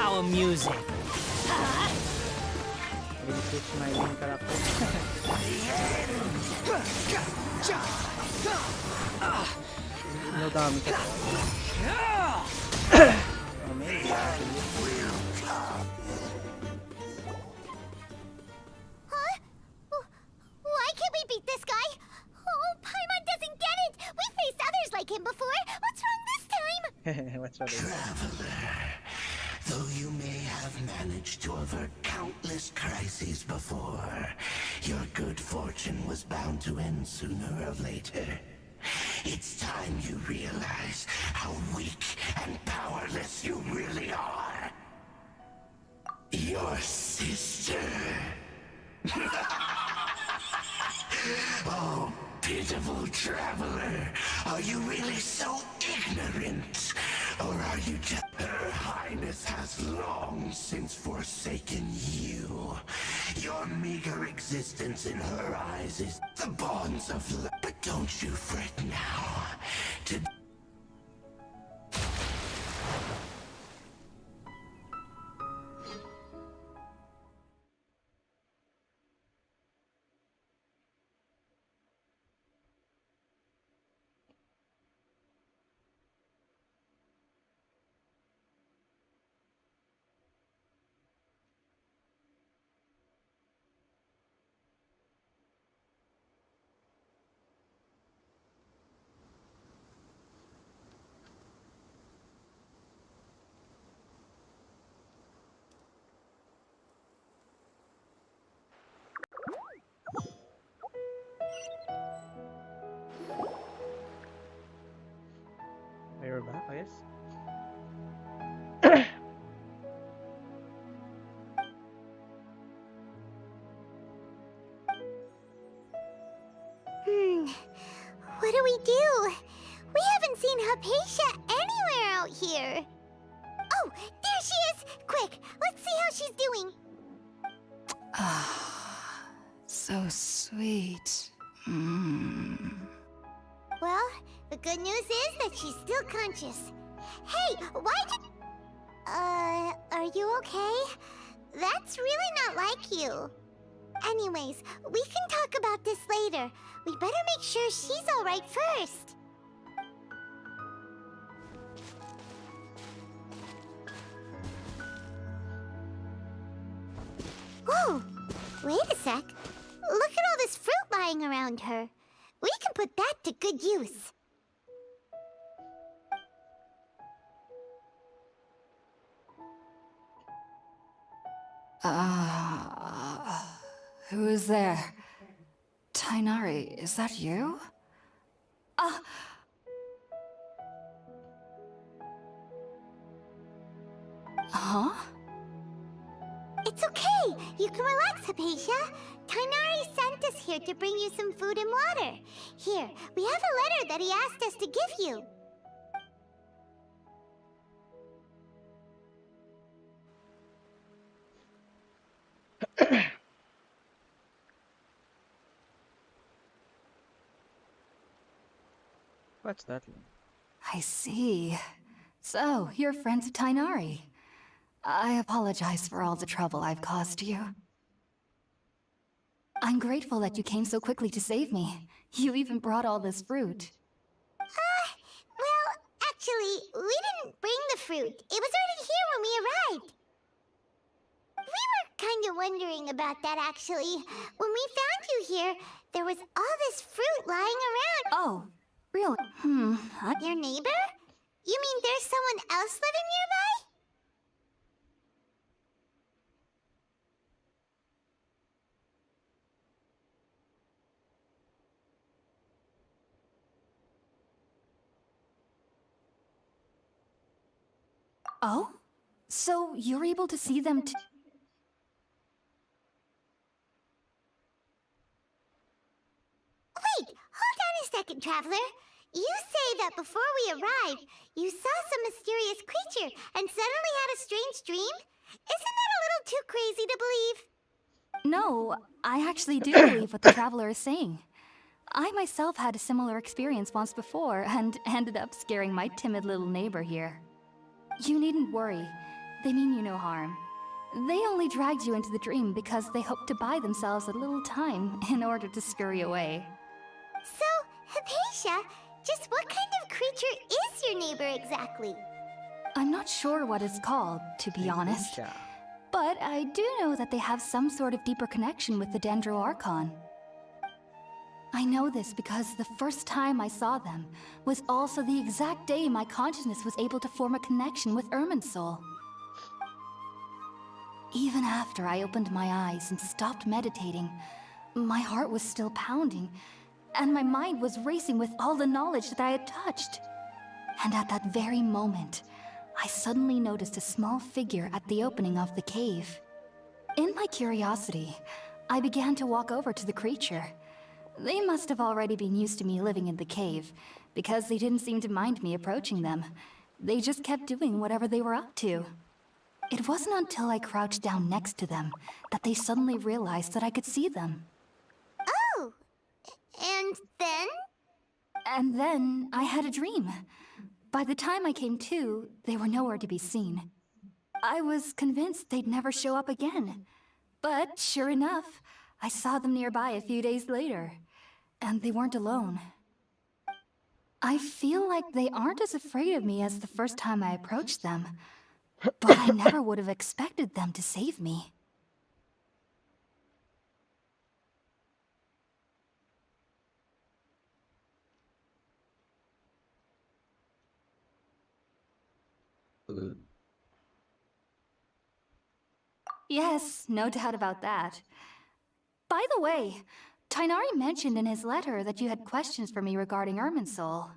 How amusing. Really switch my main character. No damage at all. Oh, maybe. Huh? Why can't we beat this guy? Oh, Paimon doesn't get it! We faced others like him before! What's wrong this time? What's wrong? Traveler, though you may have managed to avert countless crises before, your good fortune was bound to end sooner or later. It's time you realize how weak and powerless you really are. Your sister. Oh, pitiful traveler. Are you really so ignorant? Or are you just... Her Highness has long since forsaken you. Your meager existence in her eyes is the bonds of love. But don't you fret now. To We're back, I guess. What do we do? We haven't seen Hypatia anywhere out here. Oh, there she is! Quick, let's see how she's doing. Ah, so sweet. Well, the good news is that she's still conscious. Hey, why did... are you okay? That's really not like you. Anyways, we can talk about this later. We better make sure she's alright first. Whoa! Wait a sec. Look at all this fruit lying around her. We can put that to good use. Who is there? Tainari, is that you? Huh? It's okay. You can relax, Hypatia. Tainari sent us here to bring you some food and water. Here, we have a letter that he asked us to give you. What's that? I see. So, you're friends of Tainari. I apologize for all the trouble I've caused you. I'm grateful that you came so quickly to save me. You even brought all this fruit. Well, actually, we didn't bring the fruit. It was already here when we arrived. We were kind of wondering about that, actually. When we found you here, there was all this fruit lying around. Oh, really? Your neighbor? You mean there's someone else living nearby? Oh? So you're able to see them too? Wait, hold on a second, Traveler. You say that before we arrived, you saw some mysterious creature and suddenly had a strange dream? Isn't that a little too crazy to believe? No, I actually do believe what the Traveler is saying. I myself had a similar experience once before and ended up scaring my timid little neighbor here. You needn't worry. they mean you no harm. They only dragged you into the dream because they hoped to buy themselves a little time in order to scurry away. So, Hypatia, just what kind of creature is your neighbor exactly? I'm not sure what it's called, to be honest. But I do know that they have some sort of deeper connection with the Dendro Archon. I know this because the first time I saw them was also the exact day my consciousness was able to form a connection with Irminsul. Even after I opened my eyes and stopped meditating, my heart was still pounding, and my mind was racing with all the knowledge that I had touched. And at that very moment, I suddenly noticed a small figure at the opening of the cave. In my curiosity, I began to walk over to the creature. They must have already been used to me living in the cave, because they didn't seem to mind me approaching them. They just kept doing whatever they were up to. It wasn't until I crouched down next to them that they suddenly realized that I could see them. Oh! And then? And then I had a dream. By the time I came to, they were nowhere to be seen. I was convinced they'd never show up again. But sure enough, I saw them nearby a few days later. And they weren't alone. I feel like they aren't as afraid of me as the first time I approached them. But I never would have expected them to save me. Yes, no doubt about that. By the way, Tighnari mentioned in his letter that you had questions for me regarding Irminsul.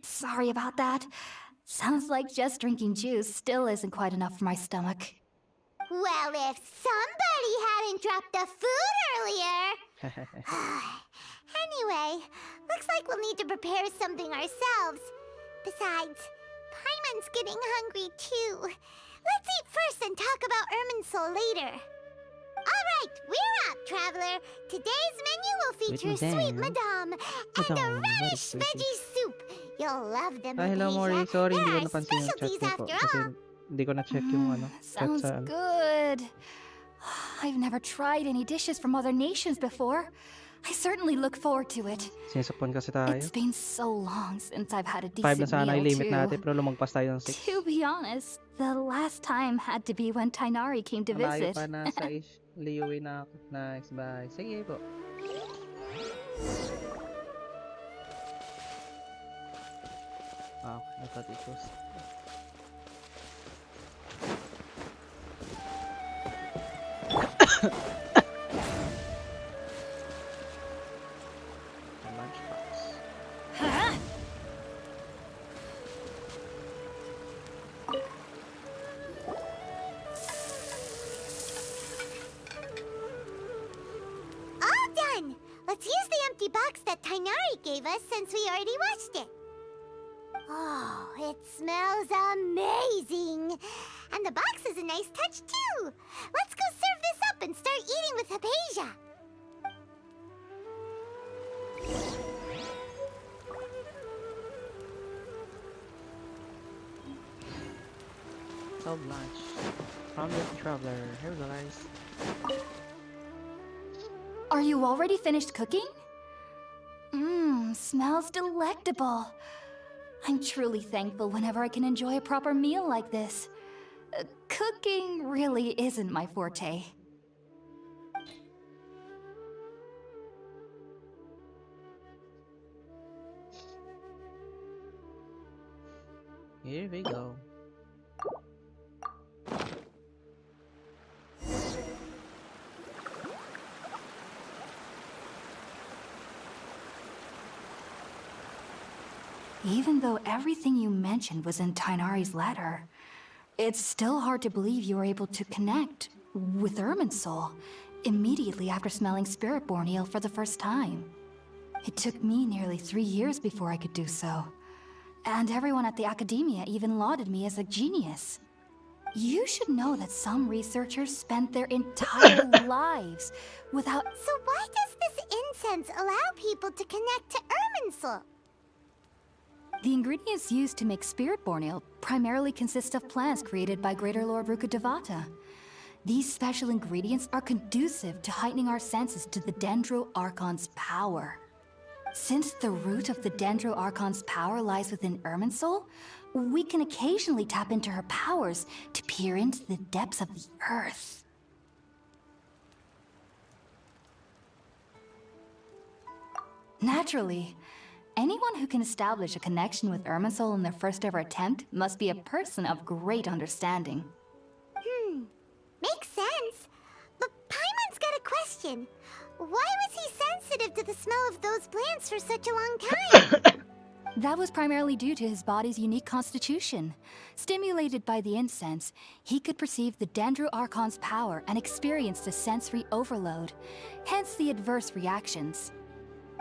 Sorry about that. Sounds like just drinking juice still isn't quite enough for my stomach. Well, if somebody hadn't dropped the food earlier... Anyway, looks like we'll need to prepare something ourselves. Besides, Paimon's getting hungry too. Let's eat first and talk about Irminsul later. Alright, we're up, traveler. Today's menu will feature Sweet Madame and a radish veggie soup. You'll love them, hello, Mori. Sorry, hindi ko There are napansin yung chat specialties mo po. after Kasi all. hindi ko na-check yung chat Sounds sa good. I've never tried any dishes from other nations before. I certainly look forward to it. Sinasakpan kasi tayo. It's been so long since I've had a 5 decent na sana yung meal limit too. natin, pero lumagpas tayo ng 6. To be honest, the last time had to be when Tighnari came to Malayo visit. pa na sa Liuwi na ako. Nice, bye. Sige po. Wow, I thought it was... Let's use the empty box that Tighnari gave us since we already washed it. Oh, it smells amazing. And the box is a nice touch too. Let's go serve this up and start eating with Hypatia. So lunch. From the traveler. Here we go, guys. Are you already finished cooking? Smells delectable. I'm truly thankful whenever I can enjoy a proper meal like this. Cooking really isn't my forte. Here we go. Even though everything you mentioned was in Tighnari's letter, it's still hard to believe you were able to connect with Irminsul immediately after smelling Spiritborn eel for the first time. It took me nearly 3 years before I could do so. And everyone at the academia even lauded me as a genius. You should know that some researchers spent their entire lives without... So why does this incense allow people to connect to Irminsul? The ingredients used to make Spirit-born ale primarily consist of plants created by Greater Lord Rukkhadevata. These special ingredients are conducive to heightening our senses to the Dendro Archon's power. Since the root of the Dendro Archon's power lies within Irminsul, we can occasionally tap into her powers to peer into the depths of the earth. Naturally, anyone who can establish a connection with Irminsul in their first ever attempt must be a person of great understanding. Makes sense. But Paimon's got a question. Why was he sensitive to the smell of those plants for such a long time? That was primarily due to his body's unique constitution. Stimulated by the incense, he could perceive the Dendro Archon's power and experienced a sensory overload, hence the adverse reactions.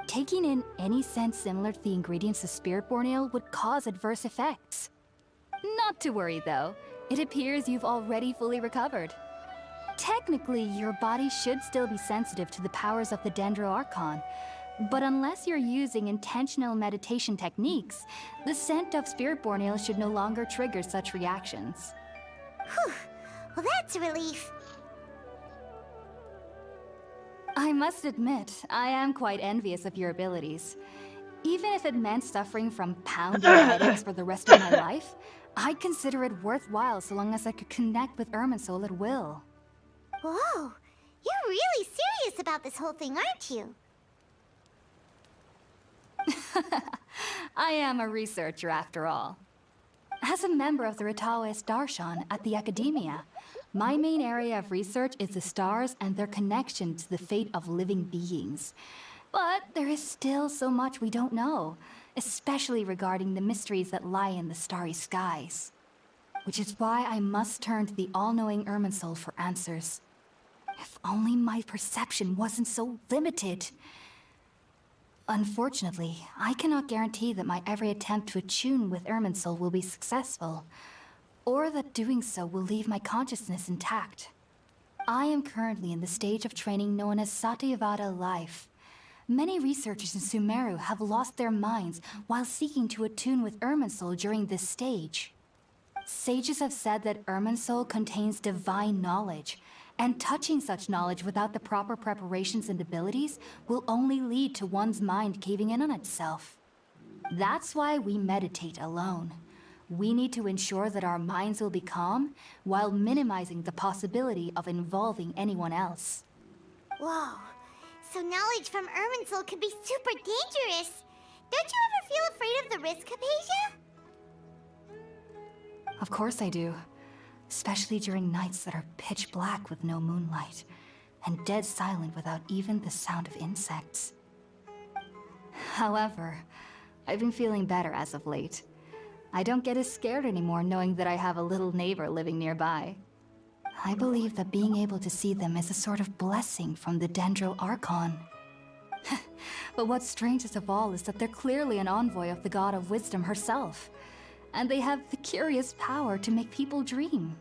Taking in any scent similar to the ingredients of Spirit-born ale would cause adverse effects. Not to worry though, it appears you've already fully recovered. Technically, your body should still be sensitive to the powers of the Dendro Archon, but unless you're using intentional meditation techniques, the scent of Spirit-born ale should no longer trigger such reactions. Whew. Well, that's a relief. I must admit, I am quite envious of your abilities. Even if it meant suffering from pounding headaches for the rest of my life, I'd consider it worthwhile so long as I could connect with Irminsul at will. Whoa, you're really serious about this whole thing, aren't you? I am a researcher after all. As a member of the Ritaoist Darshan at the Academia, my main area of research is the stars and their connection to the fate of living beings. But there is still so much we don't know, especially regarding the mysteries that lie in the starry skies. Which is why I must turn to the all-knowing Irminsul for answers. If only my perception wasn't so limited. Unfortunately, I cannot guarantee that my every attempt to attune with Irminsul will be successful, or that doing so will leave my consciousness intact. I am currently in the stage of training known as Satyavada life. Many researchers in Sumero have lost their minds while seeking to attune with Irminsul during this stage. Sages have said that Irminsul contains divine knowledge, and touching such knowledge without the proper preparations and abilities will only lead to one's mind caving in on itself. That's why we meditate alone. We need to ensure that our minds will be calm while minimizing the possibility of involving anyone else. Whoa, so knowledge from Irminsul could be super dangerous. Don't you ever feel afraid of the risk, Hypatia? Of course I do. Especially during nights that are pitch black with no moonlight, and dead silent without even the sound of insects. However, I've been feeling better as of late. I don't get as scared anymore knowing that I have a little neighbor living nearby. I believe that being able to see them is a sort of blessing from the Dendro Archon. But what's strangest of all is that they're clearly an envoy of the God of Wisdom herself. And they have the curious power to make people dream.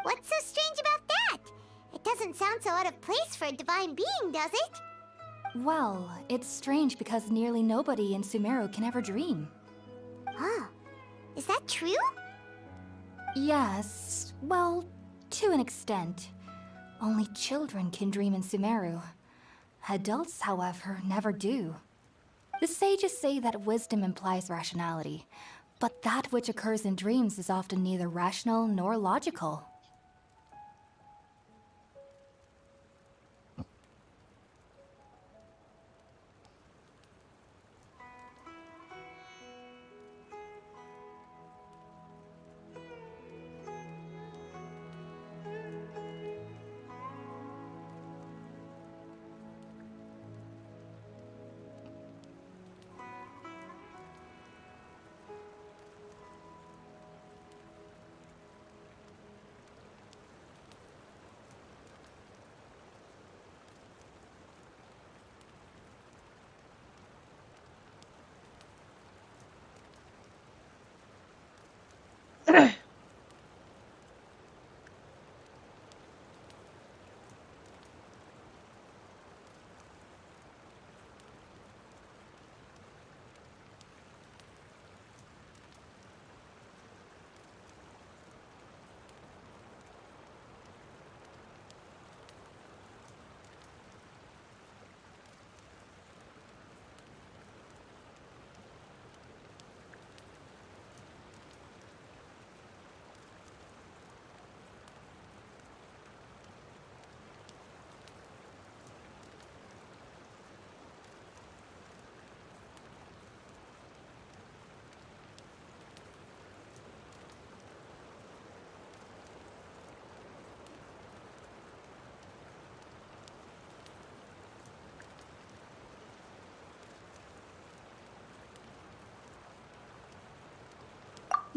What's so strange about that? It doesn't sound so out of place for a divine being, does it? Well, it's strange because nearly nobody in Sumero can ever dream. Huh. Is that true? Yes, well, to an extent. Only children can dream in Sumero. Adults, however, never do. The sages say that wisdom implies rationality, but that which occurs in dreams is often neither rational nor logical.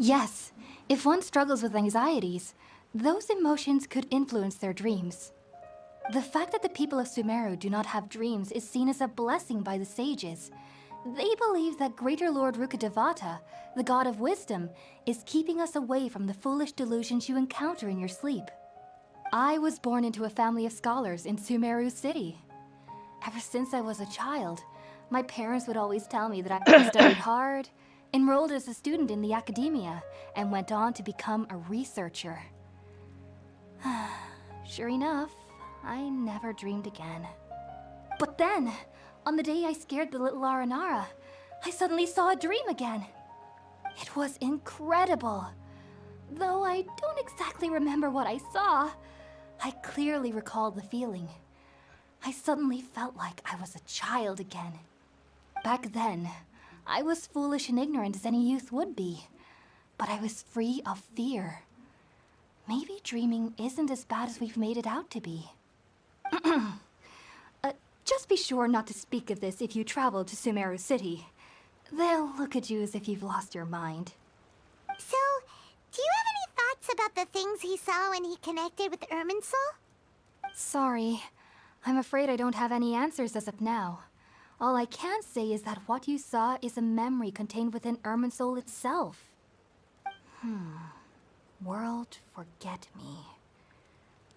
Yes, if one struggles with anxieties, those emotions could influence their dreams. The fact that the people of Sumero do not have dreams is seen as a blessing by the sages. They believe that Greater Lord Rukkhadevata, the god of wisdom, is keeping us away from the foolish delusions you encounter in your sleep. I was born into a family of scholars in Sumeru City. Ever since I was a child, my parents would always tell me that I studied hard, enrolled as a student in the academia, and went on to become a researcher. Sure enough, I never dreamed again. But then, on the day I scared the little Aranara, I suddenly saw a dream again. It was incredible. Though I don't exactly remember what I saw, I clearly recall the feeling. I suddenly felt like I was a child again. Back then, I was foolish and ignorant as any youth would be, but I was free of fear. Maybe dreaming isn't as bad as we've made it out to be. Just be sure not to speak of this if you travel to Sumeru City. They'll look at you as if you've lost your mind. So, do you have any thoughts about the things he saw when he connected with Irminsul? Sorry. I'm afraid I don't have any answers as of now. All I can say is that what you saw is a memory contained within Irminsul itself. World forget me.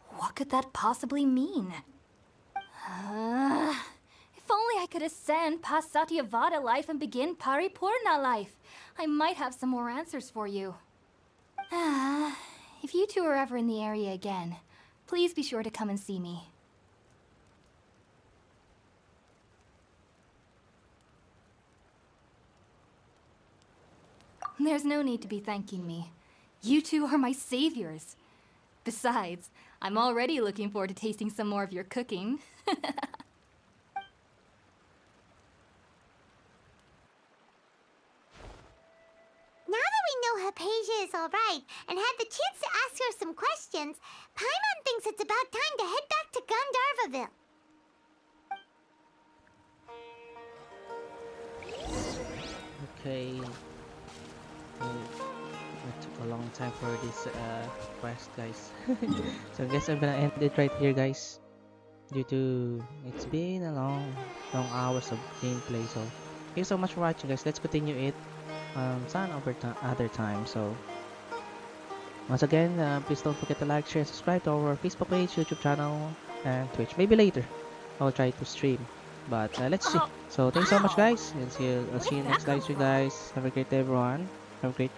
What could that possibly mean? If only I could ascend past Satyavada life and begin Paripurna life. I might have some more answers for you. If you two are ever in the area again, please be sure to come and see me. There's no need to be thanking me. You two are my saviors. Besides, I'm already looking forward to tasting some more of your cooking. Now that we know Hypatia is alright and had the chance to ask her some questions, Paimon thinks it's about time to head back to Gandharvaville. Okay. It took a long time for this quest, guys. So I guess I'm gonna end it right here, guys. Due to it's been a long hours of gameplay. So thank you so much for watching, guys. Let's continue it some other time. So once again, please don't forget to like, share, and subscribe to our Facebook page, YouTube channel, and Twitch. Maybe later I'll try to stream, but let's see. So thanks so much, guys, and I'll see you next live stream, guys. Have a great day, everyone. Have a great